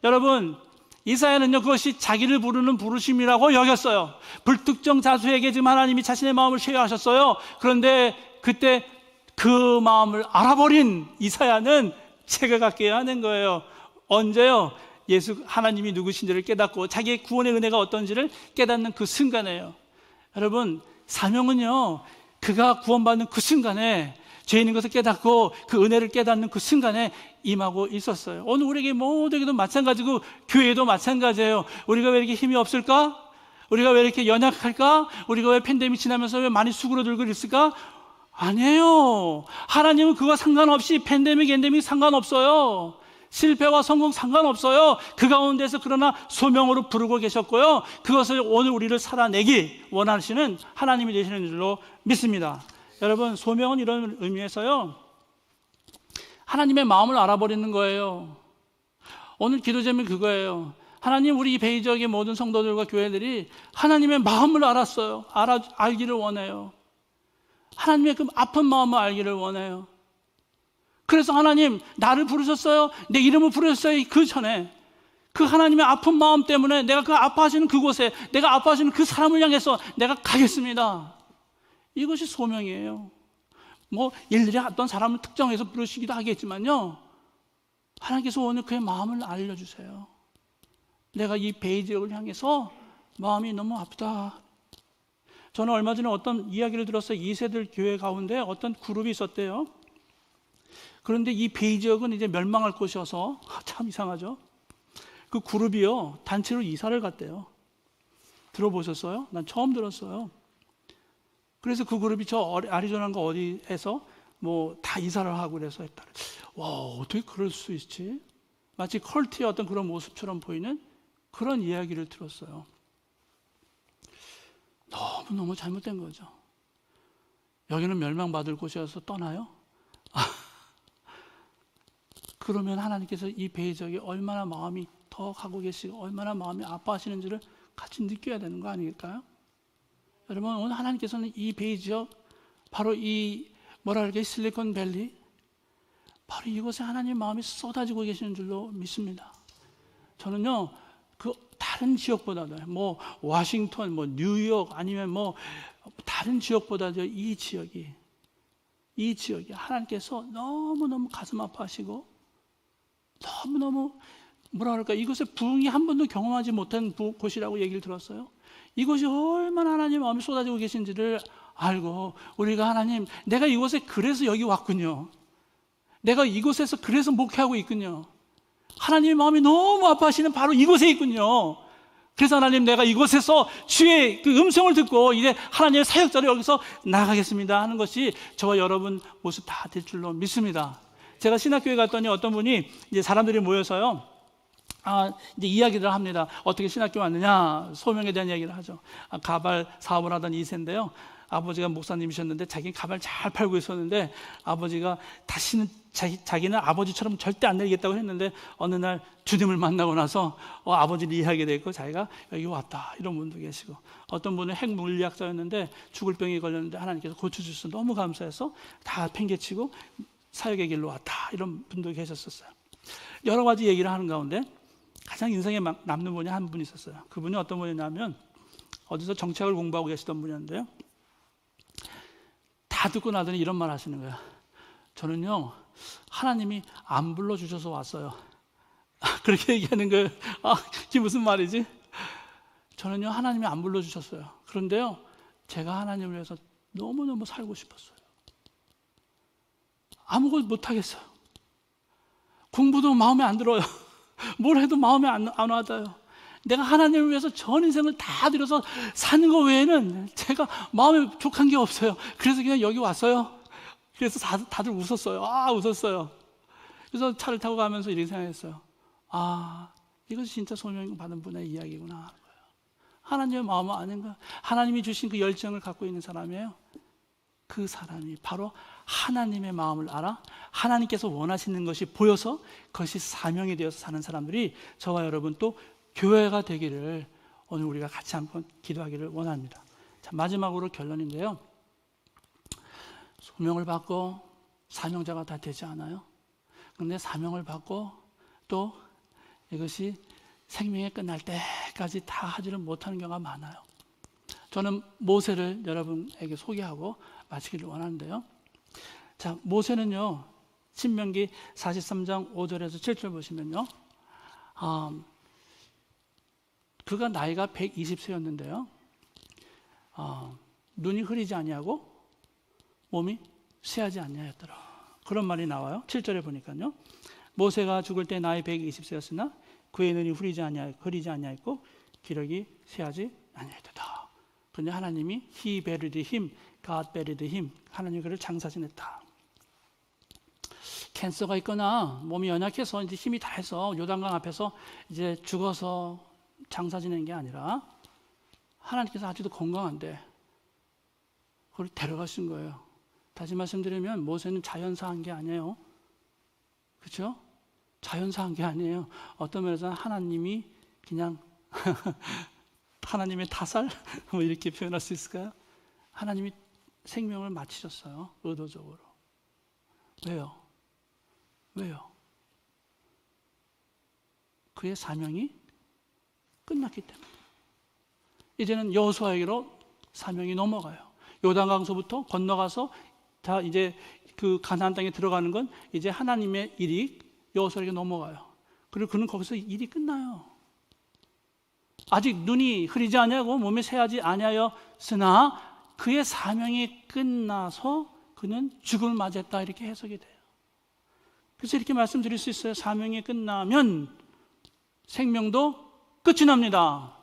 여러분, 이사야는요 그것이 자기를 부르는 부르심이라고 여겼어요. 불특정 자수에게 지금 하나님이 자신의 마음을 쉐어하셨어요. 그런데 그때 그 마음을 알아버린 이사야는 책을 갖게 하는 거예요. 언제요? 하나님이 누구신지를 깨닫고 자기의 구원의 은혜가 어떤지를 깨닫는 그 순간에요. 여러분, 사명은요, 그가 구원받는 그 순간에, 죄 있는 것을 깨닫고 그 은혜를 깨닫는 그 순간에 임하고 있었어요. 오늘 우리에게 모두에게도 마찬가지고 교회도 마찬가지예요. 우리가 왜 이렇게 힘이 없을까? 우리가 왜 이렇게 연약할까? 우리가 왜 팬데믹 지나면서 왜 많이 수그러들고 있을까? 아니에요. 하나님은 그와 상관없이 팬데믹, 엔데믹 상관없어요. 실패와 성공 상관없어요. 그 가운데서 그러나 소명으로 부르고 계셨고요, 그것을 오늘 우리를 살아내기 원하시는 하나님이 되시는 줄로 믿습니다. 여러분, 소명은 이런 의미에서요, 하나님의 마음을 알아버리는 거예요. 오늘 기도 제목이 그거예요. 하나님, 우리 베이 지역의 모든 성도들과 교회들이 하나님의 마음을 알기를 원해요. 하나님의 그 아픈 마음을 알기를 원해요. 그래서 하나님, 나를 부르셨어요, 내 이름을 부르셨어요. 그 전에 그 하나님의 아픈 마음 때문에 내가 그 아파하시는 그곳에, 내가 아파하시는 그 사람을 향해서 내가 가겠습니다. 이것이 소명이에요. 뭐 일일이 어떤 사람을 특정해서 부르시기도 하겠지만요, 하나님께서 오늘 그의 마음을 알려주세요. 내가 이 베이 지역을 향해서 마음이 너무 아프다. 저는 얼마 전에 어떤 이야기를 들었어요. 2세들 교회 가운데 어떤 그룹이 있었대요. 그런데 이 베이 지역은 이제 멸망할 곳이어서, 참 이상하죠. 그 그룹이요, 단체로 이사를 갔대요. 들어보셨어요? 난 처음 들었어요. 그래서 그 그룹이 저 아리조나인가 어디에서 뭐 다 이사를 하고 그래서 했다. 와, 어떻게 그럴 수 있지? 마치 컬트의 어떤 그런 모습처럼 보이는 그런 이야기를 들었어요. 너무너무 잘못된 거죠. 여기는 멸망받을 곳이어서 떠나요? 그러면 하나님께서 이 베이 지역에 얼마나 마음이 더 가고 계시고 얼마나 마음이 아파하시는지를 같이 느껴야 되는 거 아닐까요? 여러분, 오늘 하나님께서는 이 베이 지역, 바로 이 실리콘밸리, 바로 이곳에 하나님의 마음이 쏟아지고 계시는 줄로 믿습니다. 저는요, 그 다른 지역보다도 뭐 워싱턴, 뭐 뉴욕, 아니면 뭐 다른 지역보다도 이 지역이, 이 지역에 하나님께서 너무너무 가슴 아파하시고 너무너무 뭐라 그럴까, 이곳에 부흥이 한 번도 경험하지 못한 곳이라고 얘기를 들었어요. 이곳이 얼마나 하나님 마음이 쏟아지고 계신지를 알고 우리가 하나님, 내가 이곳에 그래서 여기 왔군요. 내가 이곳에서 그래서 목회하고 있군요. 하나님의 마음이 너무 아파하시는 바로 이곳에 있군요. 그래서 하나님, 내가 이곳에서 주의 그 음성을 듣고 이제 하나님의 사역자로 여기서 나가겠습니다 하는 것이 저와 여러분 모습 다 될 줄로 믿습니다. 제가 신학교에 갔더니 어떤 분이 이제 사람들이 모여서요, 이제 이야기를 합니다. 어떻게 신학교 왔느냐, 소명에 대한 이야기를 하죠. 가발 사업을 하던 2세인데요. 아버지가 목사님이셨는데 자기는 가발 잘 팔고 있었는데 아버지가 다시는 자기는 아버지처럼 절대 안 내리겠다고 했는데 어느 날 주님을 만나고 나서 아버지를 이해하게 됐고 자기가 여기 왔다, 이런 분도 계시고, 어떤 분은 핵물리학자였는데 죽을 병에 걸렸는데 하나님께서 고쳐주셔서 너무 감사해서 다 팽개치고 사역의 길로 왔다, 이런 분도 계셨었어요. 여러 가지 얘기를 하는 가운데 가장 인상에 남는 분이 한 분 있었어요. 그분이 어떤 분이냐면 어디서 정책을 공부하고 계시던 분이었는데요, 다 듣고 나더니 이런 말 하시는 거야. 저는요, 하나님이 안 불러주셔서 왔어요. 그렇게 얘기하는 거예요. 그게 무슨 말이지? 저는요, 하나님이 안 불러주셨어요. 그런데요, 제가 하나님을 위해서 너무너무 살고 싶었어요. 아무것도 못하겠어요. 공부도 마음에 안 들어요. 뭘 해도 마음에 안 와닿아요. 내가 하나님을 위해서 전 인생을 다 들여서 사는 거 외에는 제가 마음에 족한 게 없어요. 그래서 그냥 여기 왔어요. 그래서 다들 웃었어요. 웃었어요. 그래서 차를 타고 가면서 이렇게 생각했어요. 이것이 진짜 소명 받은 분의 이야기구나. 하나님의 마음은 아닌가? 하나님이 주신 그 열정을 갖고 있는 사람이에요. 그 사람이 바로 하나님의 마음을 알아 하나님께서 원하시는 것이 보여서 그것이 사명이 되어서 사는 사람들이 저와 여러분 또 교회가 되기를 오늘 우리가 같이 한번 기도하기를 원합니다. 자, 마지막으로 결론인데요, 소명을 받고 사명자가 다 되지 않아요? 그런데 사명을 받고 또 이것이 생명이 끝날 때까지 다 하지를 못하는 경우가 많아요. 저는 모세를 여러분에게 소개하고 마치기를 원하는데요, 자, 모세는요, 신명기 43장 5절에서 7절 보시면요, 그가 나이가 120세였는데요 눈이 흐리지 아니하고 몸이 쇠하지 아니하였더라, 그런 말이 나와요. 7절에 보니까요, 모세가 죽을 때 나이 120세였으나 그의 눈이 흐리지 아니하였고 기력이 쇠하지 아니하였다. 그런데 하나님이 He buried him, God buried him, 하나님이 그를 장사지냈다. 캔서가 있거나 몸이 연약해서 이제 힘이 다해서 요단강 앞에서 이제 죽어서 장사 지낸 게 아니라 하나님께서 아직도 건강한데 그걸 데려가신 거예요. 다시 말씀드리면 모세는 자연사한 게 아니에요. 그렇죠? 자연사한 게 아니에요. 어떤 면에서는 하나님이 그냥 하나님의 타살? 뭐 이렇게 표현할 수 있을까요? 하나님이 생명을 마치셨어요. 의도적으로. 왜요? 그의 사명이 끝났기 때문에. 이제는 여호수아에게로 사명이 넘어가요. 요단강서부터 건너가서 다 이제 그 가나안 땅에 들어가는 건 이제 하나님의 일이 여호수아에게 넘어가요. 그리고 그는 거기서 일이 끝나요. 아직 눈이 흐리지 아니하고 몸이 쇠하지 아니하였으나 그의 사명이 끝나서 그는 죽음을 맞이했다, 이렇게 해석이 돼요. 그래서 이렇게 말씀드릴 수 있어요. 사명이 끝나면 생명도 끝이 납니다.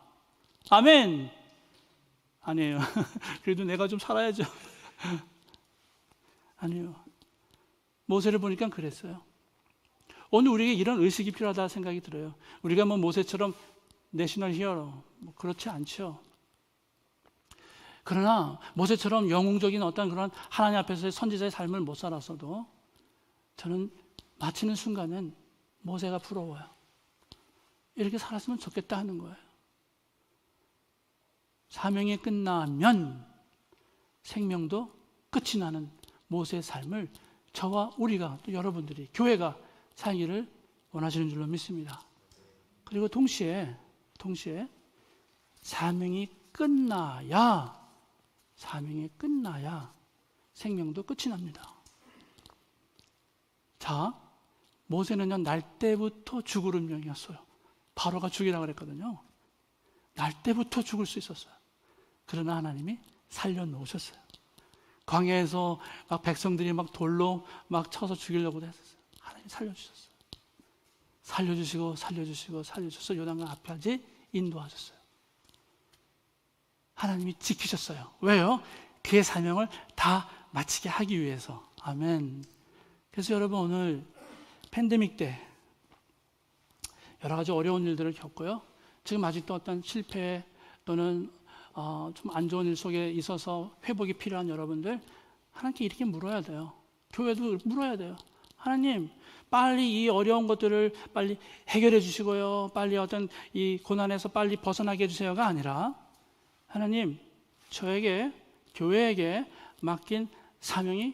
아멘. 아니에요. 그래도 내가 좀 살아야죠. 아니에요. 모세를 보니까 그랬어요. 오늘 우리에게 이런 의식이 필요하다 생각이 들어요. 우리가 뭐 모세처럼 내셔널 히어로, 뭐 그렇지 않죠. 그러나 모세처럼 영웅적인 어떤 그런 하나님 앞에서의 선지자의 삶을 못 살았어도 저는 마치는 순간은 모세가 부러워요. 이렇게 살았으면 좋겠다 하는 거예요. 사명이 끝나면 생명도 끝이 나는 모세의 삶을 저와 우리가, 또 여러분들이, 교회가 살기를 원하시는 줄로 믿습니다. 그리고 동시에 사명이 끝나야 생명도 끝이 납니다. 자, 모세는요 날 때부터 죽을 운명이었어요. 바로가 죽이라고 그랬거든요. 날 때부터 죽을 수 있었어요. 그러나 하나님이 살려놓으셨어요. 광야에서 막 백성들이 막 돌로 막 쳐서 죽이려고 했었어요. 하나님 살려주셨어요. 살려주셔서 요단강 앞까지 인도하셨어요. 하나님이 지키셨어요. 왜요? 그의 사명을 다 마치게 하기 위해서. 아멘. 그래서 여러분 오늘 팬데믹 때 여러 가지 어려운 일들을 겪고요. 지금 아직도 어떤 실패 또는 좀 안 좋은 일 속에 있어서 회복이 필요한 여러분들, 하나님께 이렇게 물어야 돼요. 교회도 물어야 돼요. 하나님, 빨리 이 어려운 것들을 빨리 해결해 주시고요. 빨리 어떤 이 고난에서 빨리 벗어나게 해주세요가 아니라, 하나님, 저에게, 교회에게 맡긴 사명이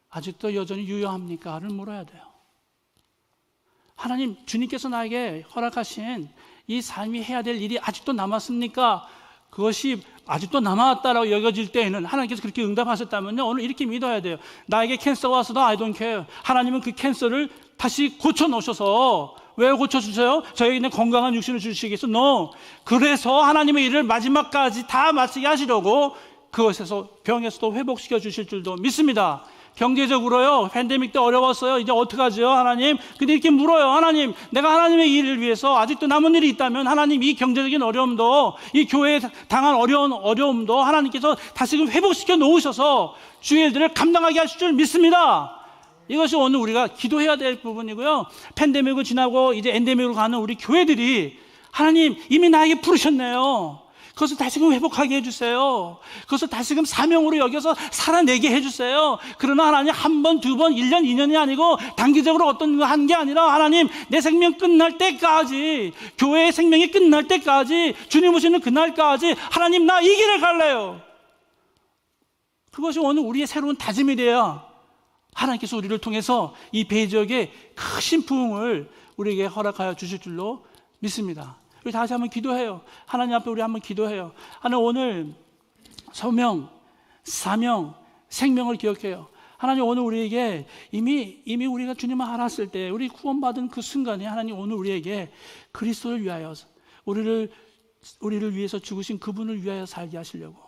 아직도 여전히 유효합니까?를 물어야 돼요. 하나님, 주님께서 나에게 허락하신 이 삶이 해야 될 일이 아직도 남았습니까? 그것이 아직도 남았다라고 여겨질 때에는 하나님께서 그렇게 응답하셨다면요, 오늘 이렇게 믿어야 돼요. 나에게 캔서가 왔어도 I don't care. 하나님은 그 캔서를 다시 고쳐놓으셔서, 왜 고쳐주세요? 저에게는 건강한 육신을 주시겠어? No. 그래서 하나님의 일을 마지막까지 다 마치게 하시려고 그것에서 병에서도 회복시켜 주실 줄도 믿습니다. 경제적으로요, 팬데믹 때 어려웠어요. 이제 어떡하죠, 하나님? 근데 이렇게 물어요. 하나님, 내가 하나님의 일을 위해서 아직도 남은 일이 있다면 하나님, 이 경제적인 어려움도, 이 교회에 당한 어려움도 하나님께서 다시금 회복시켜 놓으셔서 주의 일들을 감당하게 하실 줄 믿습니다. 이것이 오늘 우리가 기도해야 될 부분이고요. 팬데믹을 지나고 이제 엔데믹으로 가는 우리 교회들이, 하나님 이미 나에게 부르셨네요. 그것을 다시금 회복하게 해주세요. 그것을 다시금 사명으로 여겨서 살아내게 해주세요. 그러나 하나님, 한 번, 두 번, 1년, 2년이 아니고 단기적으로 어떤 거 한 게 아니라, 하나님, 내 생명 끝날 때까지, 교회의 생명이 끝날 때까지, 주님 오시는 그날까지 하나님, 나 이 길을 갈래요. 그것이 오늘 우리의 새로운 다짐이 돼야 하나님께서 우리를 통해서 이 배지역에 크신 부흥을 우리에게 허락하여 주실 줄로 믿습니다. 우리 다시 한번 기도해요. 하나님 앞에 우리 한번 기도해요. 하나님, 오늘 소명, 사명, 생명을 기억해요. 하나님, 오늘 우리에게 이미 우리가 주님을 알았을 때, 우리 구원받은 그 순간에 하나님, 오늘 우리에게 그리스도를 위하여, 우리를 위해서 죽으신 그분을 위하여 살게 하시려고,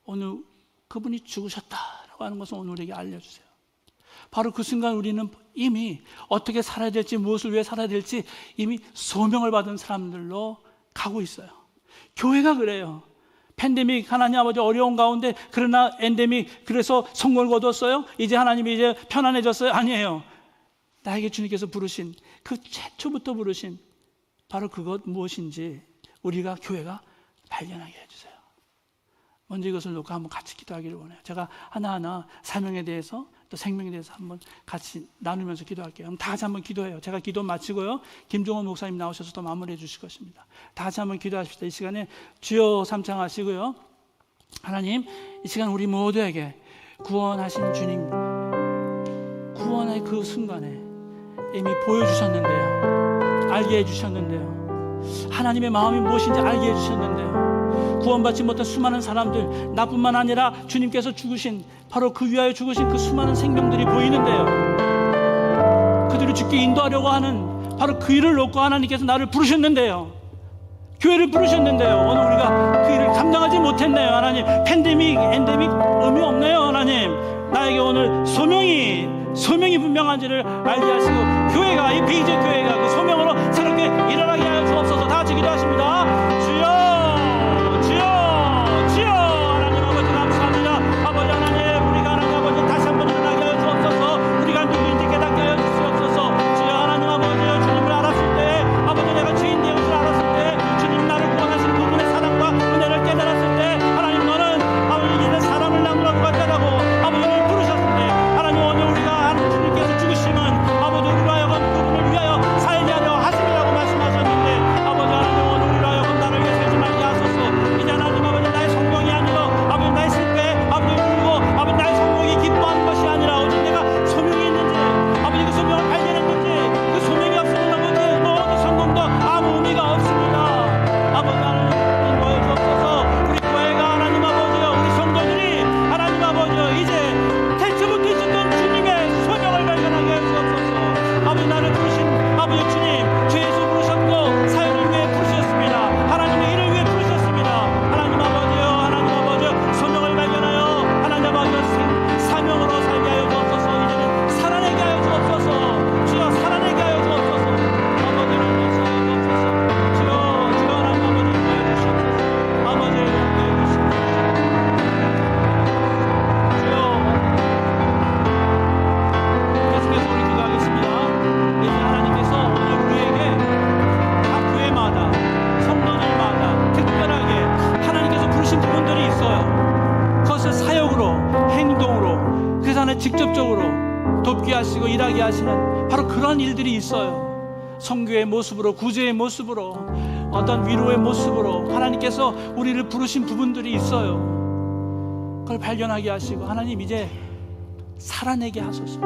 오늘 그분이 죽으셨다라고 하는 것을 오늘 우리에게 알려주세요. 바로 그 순간 우리는 이미 어떻게 살아야 될지, 무엇을 위해 살아야 될지 이미 소명을 받은 사람들로 가고 있어요. 교회가 그래요. 팬데믹, 하나님 아버지 어려운 가운데, 그러나 엔데믹, 그래서 성공을 거뒀어요? 이제 하나님이 이제 편안해졌어요? 아니에요. 나에게 주님께서 부르신, 그 최초부터 부르신 바로 그것 무엇인지 우리가, 교회가 발견하게 해주세요. 먼저 이것을 놓고 한번 같이 기도하기를 원해요. 제가 하나하나 사명에 대해서 또 생명에 대해서 한번 같이 나누면서 기도할게요. 그럼 다 같이 한번 기도해요. 제가 기도 마치고요, 김종원 목사님 나오셔서 또 마무리해 주실 것입니다. 다 같이 한번 기도하십시다. 이 시간에 주여 삼창하시고요, 하나님, 이 시간 우리 모두에게 구원하신 주님, 구원의 그 순간에 이미 보여주셨는데요, 알게 해주셨는데요, 하나님의 마음이 무엇인지 알게 해주셨는데요, 구원받지 못한 수많은 사람들, 나뿐만 아니라 주님께서 죽으신, 바로 그 위하여 죽으신 그 수많은 생명들이 보이는데요, 그들을 죽게 인도하려고 하는 바로 그 일을 놓고 하나님께서 나를 부르셨는데요, 교회를 부르셨는데요, 오늘 우리가 그 일을 감당하지 못했네요. 하나님, 팬데믹, 엔데믹 의미 없네요. 하나님, 나에게 오늘 소명이 분명한지를 알게 하시고, 교회가, 이 베이지 교회가 그 소명으로 새롭게 일어나게 하여 주옵소서. 다 같이 기도하십니다. 주여, 하나님 아버지 감사합니다. 아버지 하나님, 우리가 하나님 아버지 다시 한번 일어나게 하여 주옵소서. 우리가 누구인지 깨닫게 하여 주옵소서. 주여, 하나님 아버지, 주님을 알았을 때, 아버지 내가 죄인 되었을 줄 알았을 때, 주님 나를 구원하신 그분의 사랑과 은혜를 깨달았을 때, 하나님 너는 아버지 이제 사람을 나무라고 같다라고 아버지를 부르셨는데, 하나님 오늘 우리가 하나님 주님께서 죽으심은 아버지 우리로 하여금 그분을 위하여 살게 하려 하시고 일하게 하시는 바로 그런 일들이 있어요. 선교의 모습으로, 구제의 모습으로, 어떤 위로의 모습으로 하나님께서 우리를 부르신 부분들이 있어요. 그걸 발견하게 하시고, 하나님 이제 살아내게 하소서.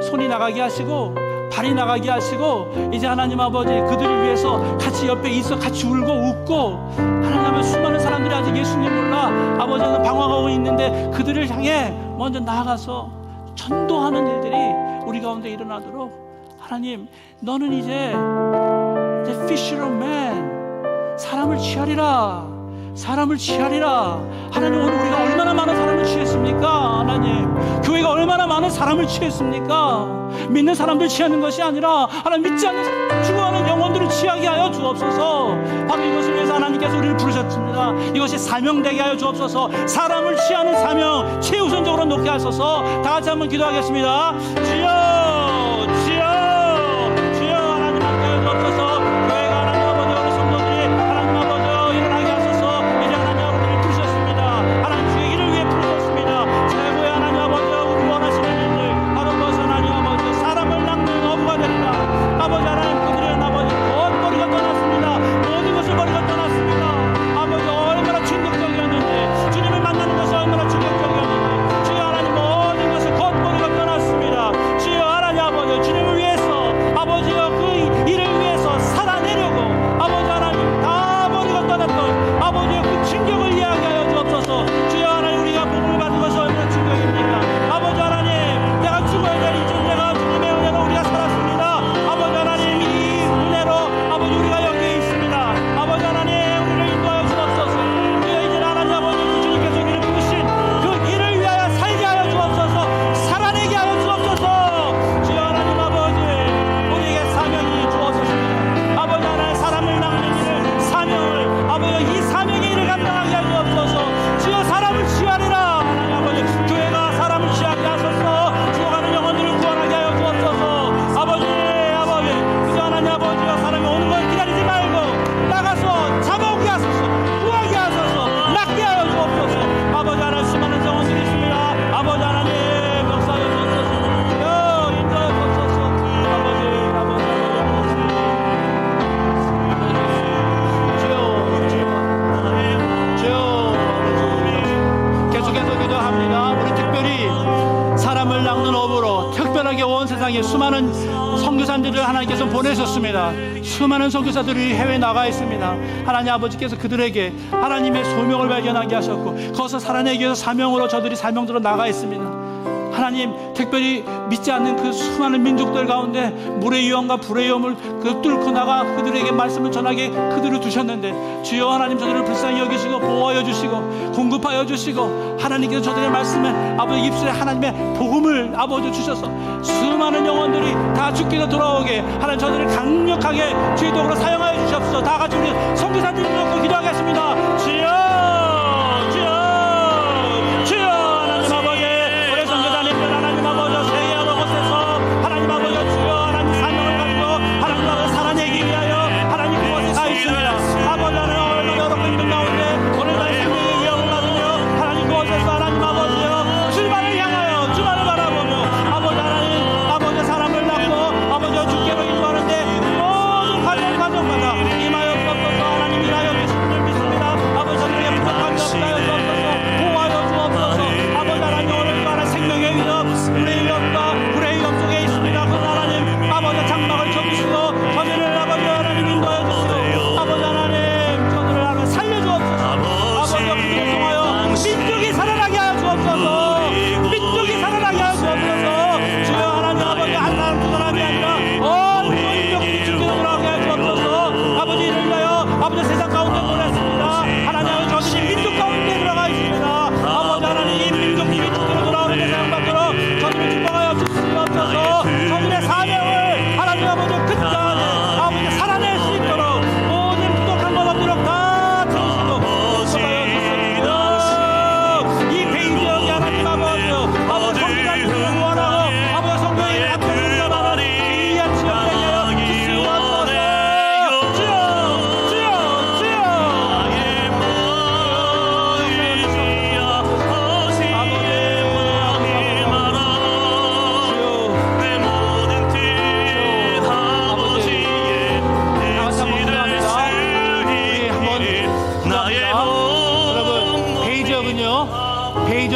손이 나가게 하시고 발이 나가게 하시고, 이제 하나님 아버지 그들을 위해서 같이 옆에 있어 같이 울고 웃고, 하나님 아버지 수많은 사람들이 아직 예수님 몰라 아버지는 방황하고 있는데 그들을 향해 먼저 나아가서 전도하는 일들이 우리 가운데 일어나도록, 하나님 너는 이제 fisher of men, 사람을 취하리라, 사람을 취하리라. 하나님 오늘 우리가 얼마나 많은 사람을 취했습니까? 하나님 교회가 얼마나 많은 사람을 취했습니까? 믿는 사람들 취하는 것이 아니라 하나님 믿지 않는 죽어가는 영혼들을 취하게 하여 주옵소서. 바로 이것을 위해서 하나님께서 우리를 부르셨습니다. 이것이 사명되게 하여 주옵소서. 사람을 취하는 사명 최우선적으로 놓게 하소서. 다 같이 한번 기도하겠습니다. 주여, 주여, 주여. 하나님 함께하여 주옵소서. 교회가 하나님 아버지 어느 성도들이 하나님 아버지 일어나게 하소서. 이제 하나님 아버지를 부르셨습니다. 하나님 주의 일을 위해 부르셨습니다. 최고의 하나님 아버지 우리 원하시는 일들, 바로 그것은 하나님 아버지 사람을 낚는 어부가 되리라. 아버지 하나님 그들의 아버지 겉버리가 떠났습니다. 모든 것을 버리고 떠났습니다. 아버지 얼마나 충격적이었는지, 주님을 만나는 것이 얼마나 충격적이었는지, 주여 하나님 모든 것을 겉버리고 떠났습니다. 주여 하나님 아버지 주님을 위해서, 아버지여 그 일을 위해서 살아내려고 아버지 하나님 다 버리고 떠났던 아버지의 그 충격을 이야기하여 주옵소서. 주여 하나님 우리가 복음을 받은 것이 얼마나 충격입니까? 아버지 하나님 내가 죽어야 될 이쯤 내가 주님의 은혜로 우리가 살았습니다. 아버지 하나님 이 은혜로 아버지 우리가 여기에 있습니다. 아버지 하나님 우리를 인도하여 주옵소서. 주여 이제 하나님 아버지 주님께서 우리를 부르신 그 일을 위하여 살게 하여 주옵소서. 살아내게 하여 주옵소서. 주여 하나님 아버지 우리에게 사명이 주어졌습니다. 아버지 하나님 사람을 낚는 일을, 사명을 아버지 이 사명의 일을 감당하게 하여 주옵소서. 주여 사람을 취하리라. 하나님 아버지 교회가 사람을 취하게 하소서. 죽어가는 영혼들을 구원하게 하여 주옵소서. 아버지 아버지 그저 하나님 아버지가 사람이 오는 걸 기다리지 말고 나가서 잡아오게 하소서. 구하게 하소서. 낚게 하여 주옵소서. 아버지 하나님 수많은 영혼들이 있습니다. 아버지 하나님 역사하여 주옵소서. 주여 인도하여 주옵소서. 아버지 아버지 주여 계속해서 기도합니다. 우리 특별히 사람을 낚는 업으로 특별하게 온 세상에 수많은 선교사들을 하나님께서 보내셨습니다. 수많은 선교사들이 해외에 나가 있습니다. 하나님 아버지께서 그들에게 하나님의 소명을 발견하게 하셨고 거기서 살아내기 위해서 사명으로 저들이 사명대로 나가 있습니다. 하나님 특별히 믿지 않는 그 수많은 민족들 가운데 물의 위험과 불의 위험을 뚫고 나가 그들에게 말씀을 전하게 그들을 두셨는데, 주여 하나님 저들을 불쌍히 여기시고 보호하여 주시고 공급하여 주시고, 하나님께서 저들의 말씀에 아버지 입술에 하나님의 복음을 아버지 주셔서 수많은 영혼들이 다 죽기로 돌아오게 하나님 저들을 강력하게 주의 도구로 사용하여 주시옵소서. 다 같이 우리 선교사들을 놓고 기도하겠습니다. 주여, 주여, 주여. 하나님 아버지 우리 선교사님들 하나님 아버지 세계 여러 곳에서 하나님 아버지 주여 하나님 사명을 가지고 하나님 아버지 살아내기 위하여 하나님 그곳에 가 있습니다. 아버지 하나님 얼마나 어렵고 힘든 가운데 오늘 나의 생명의 위협을 받으며 하나님 그곳에서 하나님 아버지여 출발을 향하여 주만을 바라보며 아버지 하나님 아버지 사람을 낳고 아버지 주께로 인도하는데 모든 과정마다 임하여 주옵소서. 하나님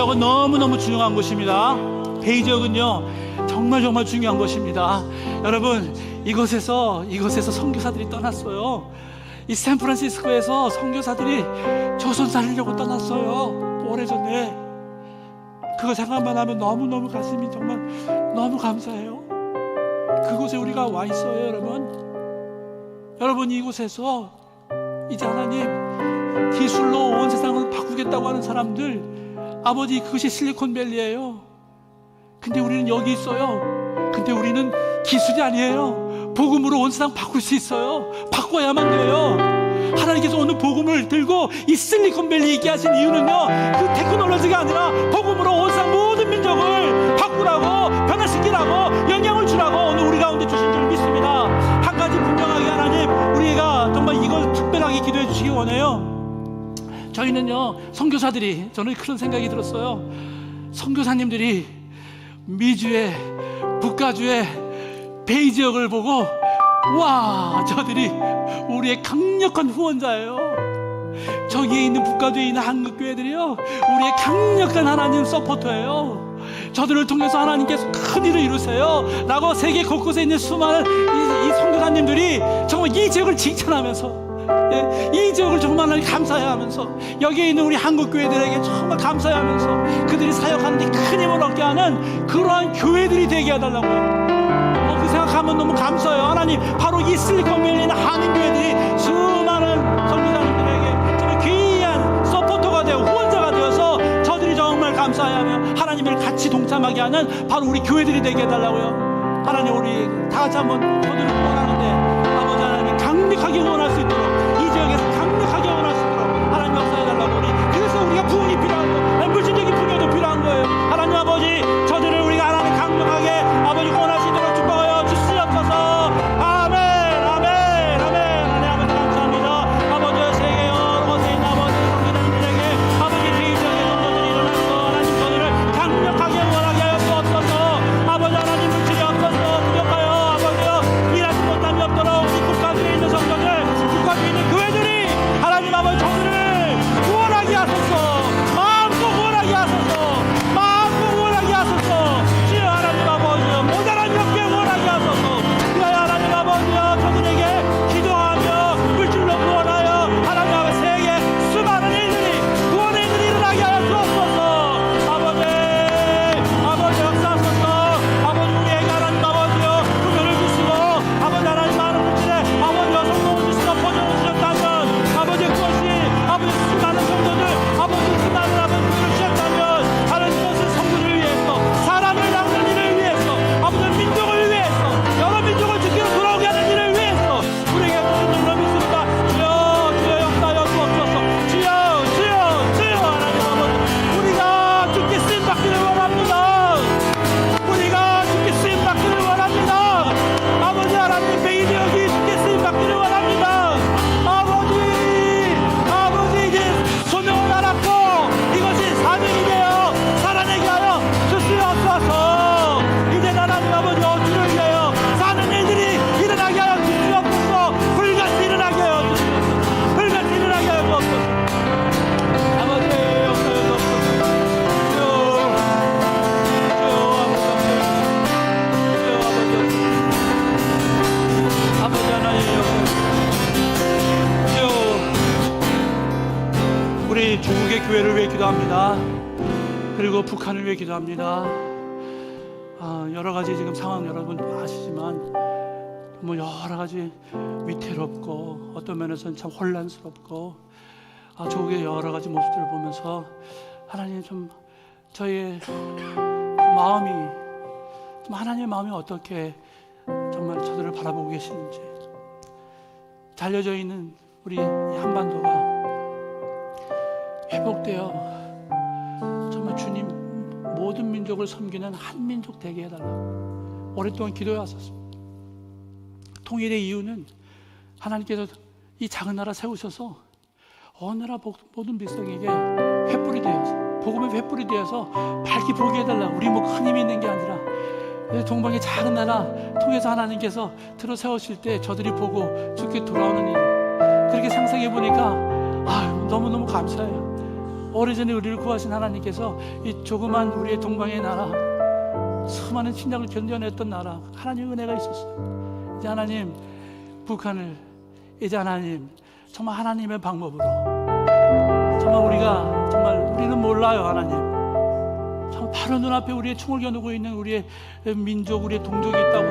지역은 너무너무 중요한 곳입니다. 베이 지역은요 정말 중요한 곳입니다. 여러분, 이곳에서 선교사들이 떠났어요. 이 샌프란시스코에서 선교사들이 조선 살리려고 떠났어요. 오래전에. 그거 생각만 하면 너무너무 가슴이 정말 너무 감사해요. 그곳에 우리가 와 있어요. 여러분, 이곳에서 이제 하나님 기술로 온 세상을 바꾸겠다고 하는 사람들, 아버지, 그것이 실리콘밸리예요. 근데 우리는 여기 있어요. 근데 우리는 기술이 아니에요. 복음으로 온 세상 바꿀 수 있어요. 바꿔야만 돼요. 하나님께서 오늘 복음을 들고 이 실리콘밸리 있게 하신 이유는요, 그 테크놀로지가 아니라 복음으로 온 세상 모든 민족을 바꾸라고, 변화시키라고, 영향을 주라고 오늘 우리 가운데 주신 줄 믿습니다. 한 가지 분명하게 하나님, 우리가 정말 이걸 특별하게 기도해 주시기 원해요. 저희는요, 선교사들이, 저는 그런 생각이 들었어요. 선교사님들이 미주의, 북가주의 베이 지역을 보고, 와, 저들이 우리의 강력한 후원자예요. 저기에 있는 북가주에 있는 한국교회들이요, 우리의 강력한 하나님 서포터예요. 저들을 통해서 하나님께서 큰 일을 이루세요 라고 세계 곳곳에 있는 수많은 이 선교사님들이 정말 이 지역을 칭찬하면서, 이 지역을 정말 감사해하면서, 여기에 있는 우리 한국교회들에게 정말 감사해하면서 그들이 사역하는 데 큰 힘을 얻게 하는 그러한 교회들이 되게 해달라고요. 그 생각하면 너무 감사해요. 하나님, 바로 이 실리콘밸리에 있는 한인교회들이 수많은 선교사님들에게 정말 귀한 서포터가 되어 후원자가 되어서 저들이 정말 감사해하며 하나님을 같이 동참하게 하는 바로 우리 교회들이 되게 해달라고요. 하나님, 우리 다 같이 한번 저들을 후원하는데 아버지 하나님 강력하게 후원할 수 있도록, 이 지역에서 강력하게 후원할 수 있도록 하나님 역사해달라고. 그래서 우리가 부흥이 필요한 거예요. 물질적인 부흥도 필요한 거예요. 하나님 아버지, 저들을 우리가 하나님 강력하게 아버지 후원할 수 있도록 축복하여 주시옵소서. 아멘, 아멘, 아멘. 하나님 아버지 감사합니다. 아버지의 세계 여러 곳에 있는 아버지 성도님들에게 아버지 대의적인 성도들이 일어나서 하나님 저들을 강력하게 후원하게 하여 주옵소서. 아버지 하나님 물질이 없어서 부족하여 아버지여 일하지 못함이 없도록 우리 국가들에 있는 성도들, 국가들에 있는 교회들이 하나님 아버지 저들을 후원하게 하소서. 마음껏 후원하게 하소서. 마음껏 후원하게 하소서. 주여 하나님 아버지여 모자란 역에 후원하게 하소서. 그래야 하나님 아버지여 저들에게 기도하며 물질로 후원하여 하나님 아버지 세계 수많은 일들이, 구원의 일들이 일어나게 하여 주옵소서. 아버지 역사하소서. 아버지 우리에게 하나님 아버지여 금연을 주시고 아버지 하나님 많은 물질에 아버지여 성공을 주시고 포전을 주셨다면 아버지 그것이 아버지 수많은 성도들 아버지 수많은 아버지를 주셨다면 하나님 그것은 성도를 위해서, 사람을 낚는 일을 위해서, 아버지 민족을 위해서, 여러 민족을 지키러 돌아오게 하는 일을 위해서 우리에게 모든 줄로 믿습니다. 주여 역사하여 주옵소서. 주여 하나님 아버지, 우리가 주께 쓰임받기를 원합니다. 우리가 주께 쓰임받기를 원합니다. 아버지 하나님, 베이 지역이 주께 쓰임받기를 원합니다. 아버지 이제 소명을 알았고 이것이 사명이 되어 살아내게 하여 주시옵소서. 이제 하나님 아버지 주를 위하여 사는 일들이 일어나게 하여 주시옵소서. 불같이 일어나게 하여 주시옵소서. 불같이 일어나게 하여 주옵소서. 아버지 역사여 주옵소서. 아버지 하나님 우리 중국의 교회를 위해 기도합니다. 그리고 북한을 위해 기도합니다. 여러 가지 지금 상황 여러분 아시지만 뭐 여러 가지 위태롭고 어떤 면에서는 참 혼란스럽고 조국의 여러 가지 모습들을 보면서 하나님 좀 저희의 마음이 좀 하나님의 마음이 어떻게 정말 저들을 바라보고 계시는지, 잘려져 있는 우리 이 한반도가 회복되어 정말 주님 모든 민족을 섬기는 한 민족 되게 해달라 오랫동안 기도해 왔었습니다. 통일의 이유는 하나님께서 이 작은 나라 세우셔서 어느 나라 모든 백성에게 횃불이 되어서, 복음의 횃불이 되어서 밝게 보게 해달라. 우리 뭐 큰 힘이 있는 게 아니라 동방의 작은 나라 통해서 하나님께서 들어 세우실 때 저들이 보고 주께 돌아오는 일, 그렇게 상상해 보니까 너무너무 감사해요. 오래전에 우리를 구하신 하나님께서 이 조그만 우리의 동방의 나라, 수많은 침략을 견뎌냈던 나라, 하나님의 은혜가 있었어요. 이제 하나님 북한을, 이제 하나님 정말 하나님의 방법으로, 정말 우리는 몰라요. 하나님 정말 바로 눈앞에 우리의 총을 겨누고 있는 우리의 민족, 우리의 동족이 있다고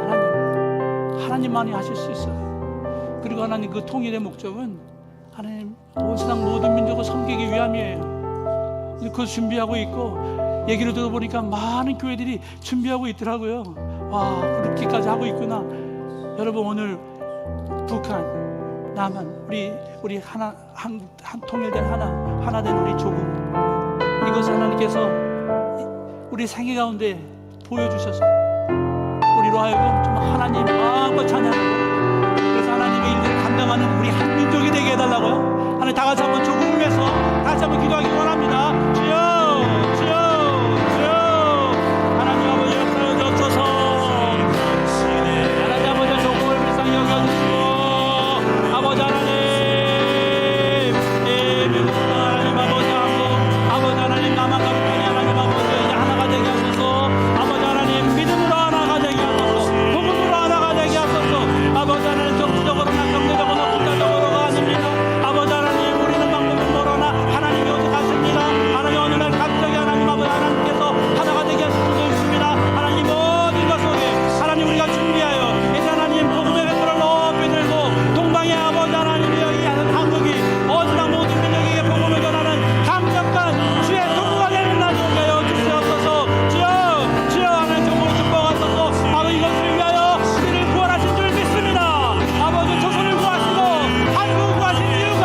하는데 하나님만이 하실 수 있어요. 그리고 하나님 그 통일의 목적은 하나님 온 세상 모든 민족을 섬기기 위함이에요. 그걸 준비하고 있고, 얘기를 들어보니까 많은 교회들이 준비하고 있더라고요. 와, 그렇게까지 하고 있구나. 여러분, 오늘 북한, 남한, 우리 하나, 한 통일된 하나 된 우리 조국, 이것을 하나님께서 우리 생애 가운데 보여주셔서 우리로 하여금 정말 하나님 마음껏 찬양하고, 그래서 하나님의 일들을 감당하는 우리 한 민족이 되게 해달라고요. 하나님, 다 같이 한번 조국을 위해서 다 같이 한번 기도하기 원합니다. 주여, 주여, 주여. 하나님 아버지 역사를 덮쳐서 하나님 아버지 조국을 불쌍히 여겨주시고, 아버지 하나님, 미국 하나님 아버지 한국, 아버지 하나님 남한과 북한이 하나님 아버지 이제 하나가 되게 하소서. 아버지 하나님 믿음으로 하나가 되게 하소서. 복음으로 하나가 되게 하소서. 아버지 하나님 정치적으로나 경제적으로나 군사적으로가 아닙니다. 아버지 하나님, 우리는 방법은 모르나 하나님이 오직하십니다. 하나님 오늘날 갑자기 하나님 아버지 하나님께서 하나가 되게 하실 수도 있습니다. 하나님 모든 것 속에 하나님 우리가 준비하여 이제 하나님 복음의 뱃불을 높이 들고 동방의 아버지 하나님이여 이 한국이 어디나 모든 민족에게 복음을 전하는 강력한 주의 도구가 되는 날이 오게 하여 주시옵소서. 주여, 주여. 하나님 정부를 축복하소서. 아버지 이것을 위하여 우리를 구원하신 줄 믿습니다. 아버지 조선을 구하시고 한국을 구하신 이유가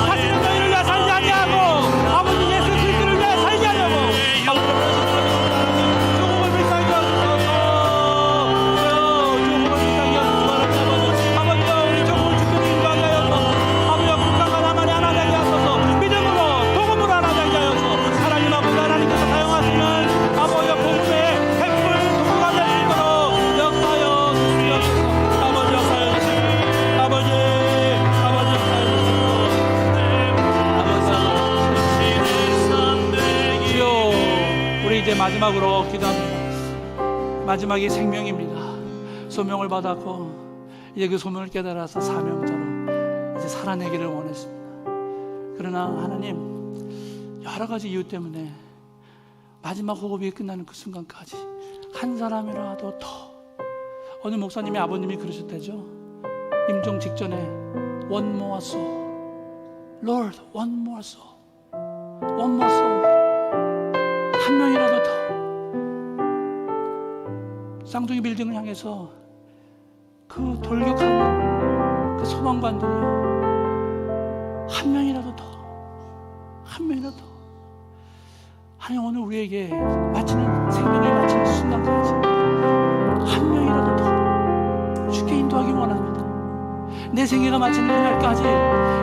다시는 너희를 위해 살지 아니하고 아버지 예수 그리스도를 위해 살게 하려고 조국을 불쌍히 여기소서. 조국을 불쌍히 여기소서. 아버지 우리 조국을 주권을 인도하게 하여서 아버지 북한과 남한이 하나 되게 하소서. 믿음으로 복음으로 하나 되게 하여서 하나님 아버지 하나님께서 사용하시는 아버지 복음의 햇불 도구가 될 수 있도록 역사하여 주시옵소서. 아버지 역사하여 주시옵소서. 아버지 역사하여 주시옵소서. 주여, 우리 이제 마지막으로 기도합니다. 마지막이 생명입니다. 소명을 받았고 이제 그 소명을 깨달아서 사명자로 이제 살아내기를 원했습니다. 그러나 하나님, 여러 가지 이유 때문에 마지막 호흡이 끝나는 그 순간까지 한 사람이라도 더, 어느 목사님이 아버님이 그러셨대죠. 임종 직전에 one more soul, Lord, one more soul, one more soul, 한 명이라도 더. 쌍둥이 빌딩을 향해서 그 돌격하는 그 소방관들이요, 한 명이라도 더, 한 명이라도 더. 하나님 오늘 우리에게 마치는 생명을 마치는 순간까지 한 명이라도 더 주께 인도하기 원합니다. 내 생애가 마치는 그날까지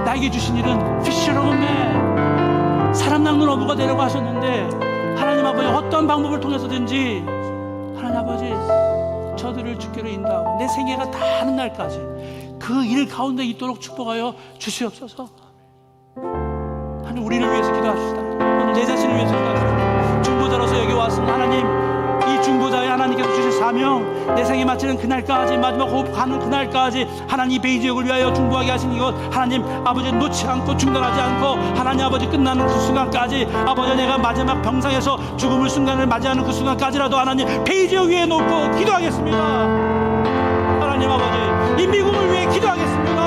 나에게 주신 일은 피셔러맨, 사람 낚는 어부가 되려고 하셨는데 하나님 아버지 어떤 방법을 통해서든지 하나님 아버지 저들을 주께로 인도하고 내 생애가 다 하는 날까지 그 일 가운데 있도록 축복하여 주시옵소서. 하나님 우리를 위해서 기도합시다. 오늘 내 자신을 위해서 기도합시다. 중보자로서 여기 왔습니다. 하나님, 이 중보자의 하나님께서 주신 사명, 내 생에 마치는 그날까지, 마지막 호흡 가는 그날까지 하나님 이 베이지역을 위하여 중보하게 하신 이것 하나님 아버지 놓지 않고 중단하지 않고 하나님 아버지 끝나는 그 순간까지, 아버지 내가 마지막 병상에서 죽음을 순간을 맞이하는 그 순간까지라도 하나님 베이지역 위에 놓고 기도하겠습니다. 하나님 아버지 이 미국을 위해 기도하겠습니다.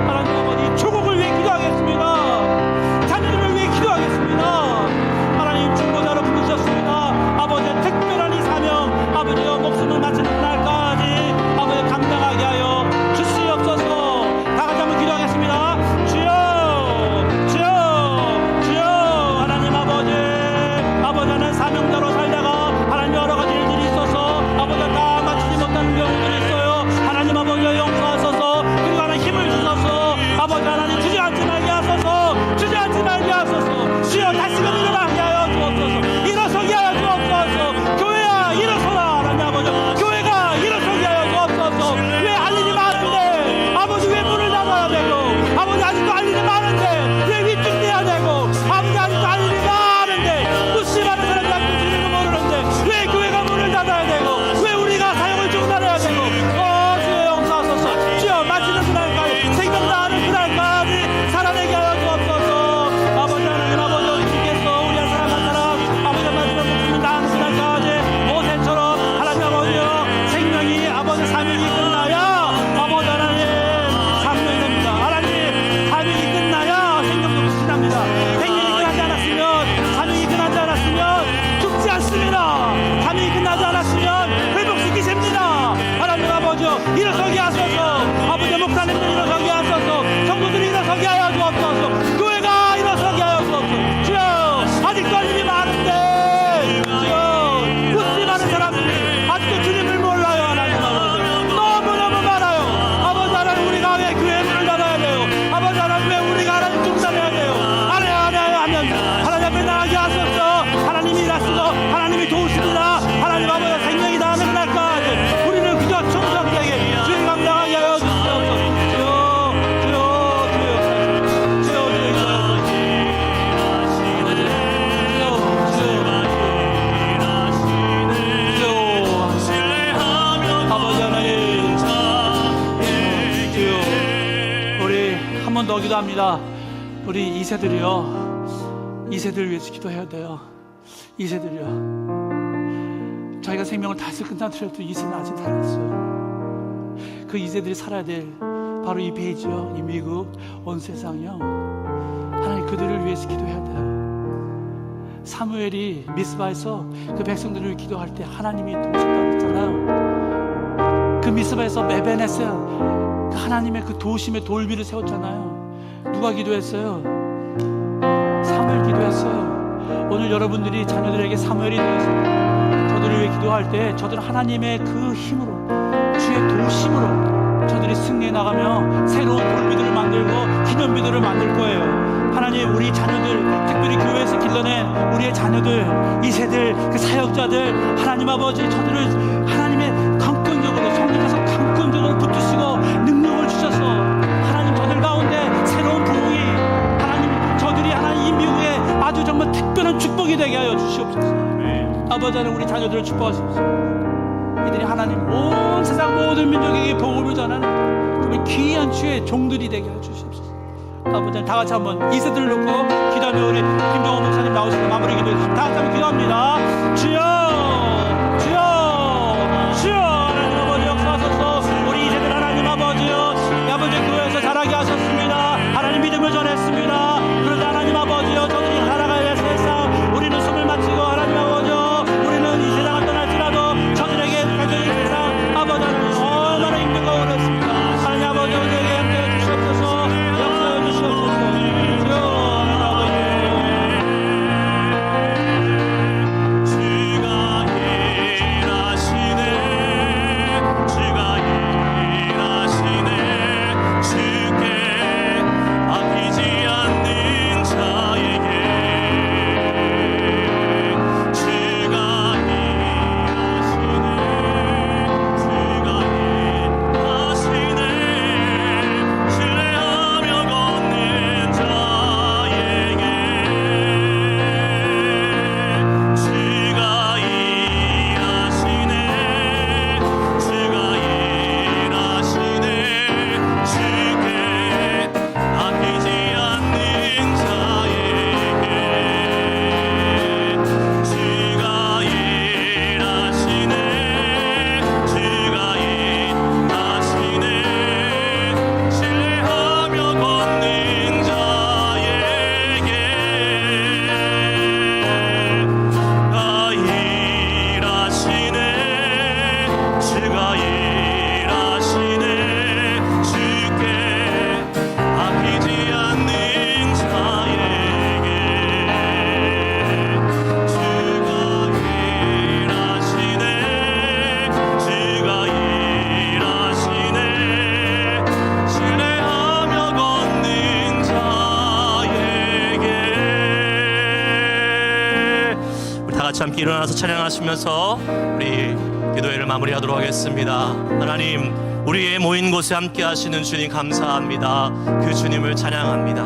하나님 아버지 조국을 위해 기도하겠습니다. 자녀들을 위해 기도하겠습니다. 하나님 중보자로 부르셨습니다. 아버지 특별한 이 사명, 아버지가 목숨을 마치는 날까지 아버지 감당하게 하여 주시옵소서. 다 같이 한번 기도하겠습니다. 주여, 주여, 주여. 하나님 아버지, 아버지는 사명자로 살다가 하나님 여러 가지 일들이 있어서 아버지가 다 마치지 못하는 경우들이 있어요. 하나님 아버지가 용서하소서. 번 더 기도합니다. 우리 2세들이요, 2세들 위해서 기도해야 돼요. 2세들이요, 저희가 생명을 다시 끝나더라도 2세는 아직 살아있어요. 그 2세들이 살아야 될 바로 이 페이지요, 이 미국, 온 세상이요. 하나님 그들을 위해서 기도해야 돼요. 사무엘이 미스바에서 그 백성들을 위해 기도할 때 하나님이 도우셨다고 했잖아요. 그 미스바에서 메베넷에 그 하나님의 그 도우심의 돌비를 세웠잖아요. 누가 기도했어요? 사무엘 기도했어요. 오늘 여러분들이 자녀들에게 사무엘이 되어서 저들을 위해 기도할 때 저들은 하나님의 그 힘으로, 주의 도우심으로 저들이 승리해 나가며 새로운 돌비들을 만들고 기념비들을 만들 거예요. 하나님, 우리 자녀들, 특별히 교회에서 길러낸 우리의 자녀들, 2세들, 그 사역자들, 하나님 아버지, 저들을 하나님의 강권적으로, 성령께서 강권적으로 붙드시고 능력을 주셔서 하나님 저들 가운데 새로운 부흥이, 하나님 저들이 하나님 이 미국에 아주 정말 특별한 축복이 되게 하여 주시옵소서. 아버지 하나님, 우리 자녀들을 축복하십시오. 이들이 하나님 온 세상 모든 민족에게 복음을 전하는 정말 귀한 주의 종들이 되게 하여 주시옵소서. 아버지, 다 같이 한번 2세들을 놓고 기도하며 우리 김정호 목사님 나오셔서 마무리 기도해 주시면 다 같이 한번 기도합니다. 주여, 주여, 주여. 하나님 아버지 역사하소서. 우리 2세들 하나님 아버지요, 아버지 교회에서 자라게 하셨습니다. 하나님 믿음을 전했습니다. 그러자 하나님 아버지요, 저들이 살아가야 될 세상, 우리는 숨을 마치고 하나님 아버지요, 우리는 이 세상을 떠날지라도 저들에게 가져진 세상, 아버지 하나님 얼마나 힘든 거 어렵습니다. 하나님 아버지 우리에게 함께해 주시옵소서. 역사해 주시옵소서. 주여, 하나님 아버지. 주가 일하시네, 주가 일하시네. 주께 아끼지 않는 자에게 주가 일하시네, 주가 일하시네. 신뢰하며 걷는 자에게 주가 일하시네, 주가 일하시네. 주께 아끼지 않는 자에게 주가 일하시네, 주가 일하시네. 신뢰하며 걷는 자에게 주가 일하시네, 주가 일하시네. 주께 아끼지 않는 자에게 주가 일하시네, 주가 일하시네. 신뢰하며 걷는 자에게. 우리 다 같이 함께 일어나서 찬양하시면서 우리 기도회를 마무리하도록 하겠습니다. 하나님, 우리의 모인 곳에 함께 하시는 주님 감사합니다. 그 주님을 찬양합니다.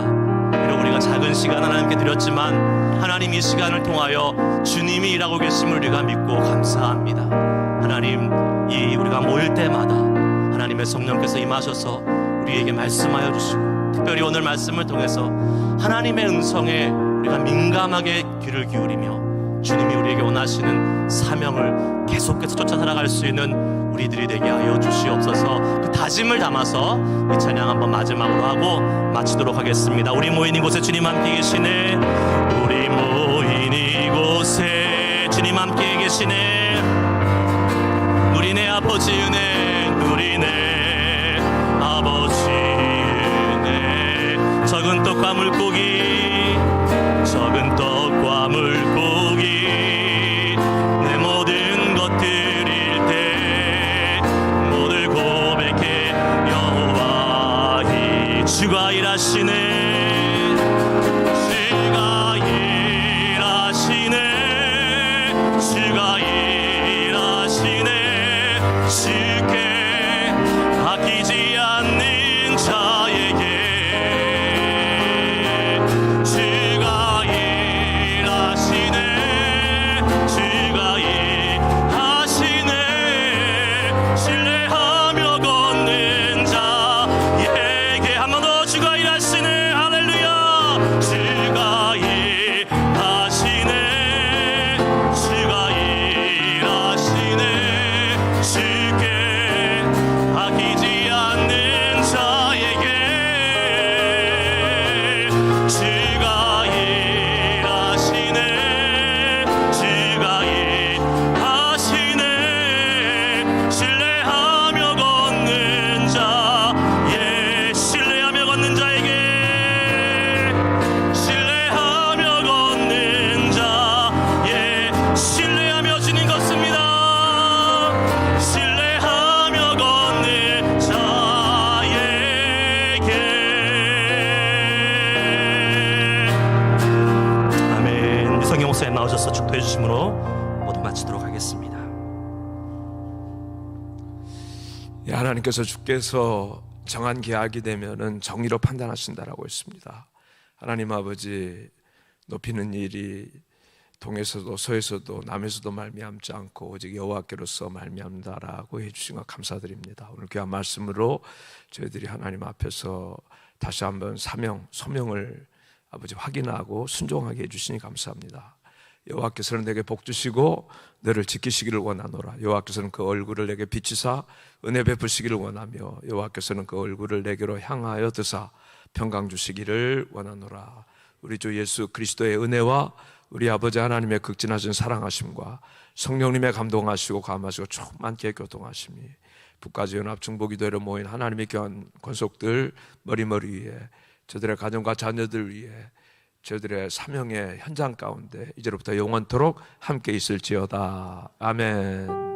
비록 우리가 작은 시간 하나님께 드렸지만 하나님 이 시간을 통하여 주님이 일하고 계심을 우리가 믿고 감사합니다. 하나님, 이 우리가 모일 때마다 하나님의 성령께서 임하셔서 우리에게 말씀하여 주시고, 특별히 오늘 말씀을 통해서 하나님의 음성에 우리가 민감하게 귀를 기울이며 주님이 우리에게 원하시는 사명을 계속해서 쫓아 살아갈 수 있는 우리들이 되게 하여 주시옵소서. 그 다짐을 담아서 이 찬양 한번 마지막으로 하고 마치도록 하겠습니다. 우리 모인 이곳에 주님 함께 계시네, 우리 모인 이곳에 주님 함께 계시네. 누리네 아버지 은혜, 누리네 아버지 은혜. 적은 떡과 물고기, 적은 떡과 물고기, 내 모든 것 드릴 때 모두 고백해 여호와 이 주가 일하시네, 주가 일하시네, 주가 일하시네. 주께 아끼지 않는 자에게 주가 일하시네, 주가 일하시네. 신뢰하며 걷는 자에게 한 번 더 주가 일하시네, 이곳에 나오셔서 축도해 주심으로 모두 마치도록 하겠습니다. 예, 하나님께서 주께서 정한 계약이 되면은 정의로 판단하신다라고 했습니다. 하나님 아버지 높이는 일이 동에서도 서에서도 남에서도 말미암지 않고 오직 여호와께로서 말미암다라고 해주신 것 감사드립니다. 오늘 귀한 말씀으로 저희들이 하나님 앞에서 다시 한번 소명을 아버지 확인하고 순종하게 해주시니 감사합니다. 여호와께서는 내게 복 주시고 너를 지키시기를 원하노라. 여호와께서는 그 얼굴을 내게 비치사 은혜 베푸시기를 원하며 여호와께서는 그 얼굴을 내게로 향하여 드사 평강 주시기를 원하노라. 우리 주 예수 그리스도의 은혜와 우리 아버지 하나님의 극진하신 사랑하심과 성령님의 감동하시고 감하시고 충만케 교통하심이 북가지 연합 중보기도회로 모인 하나님의 귀한 권속들 머리머리 위에 저들의 가정과 자녀들 위에 저들의 사명의 현장 가운데 이제로부터 영원토록 함께 있을지어다. 아멘.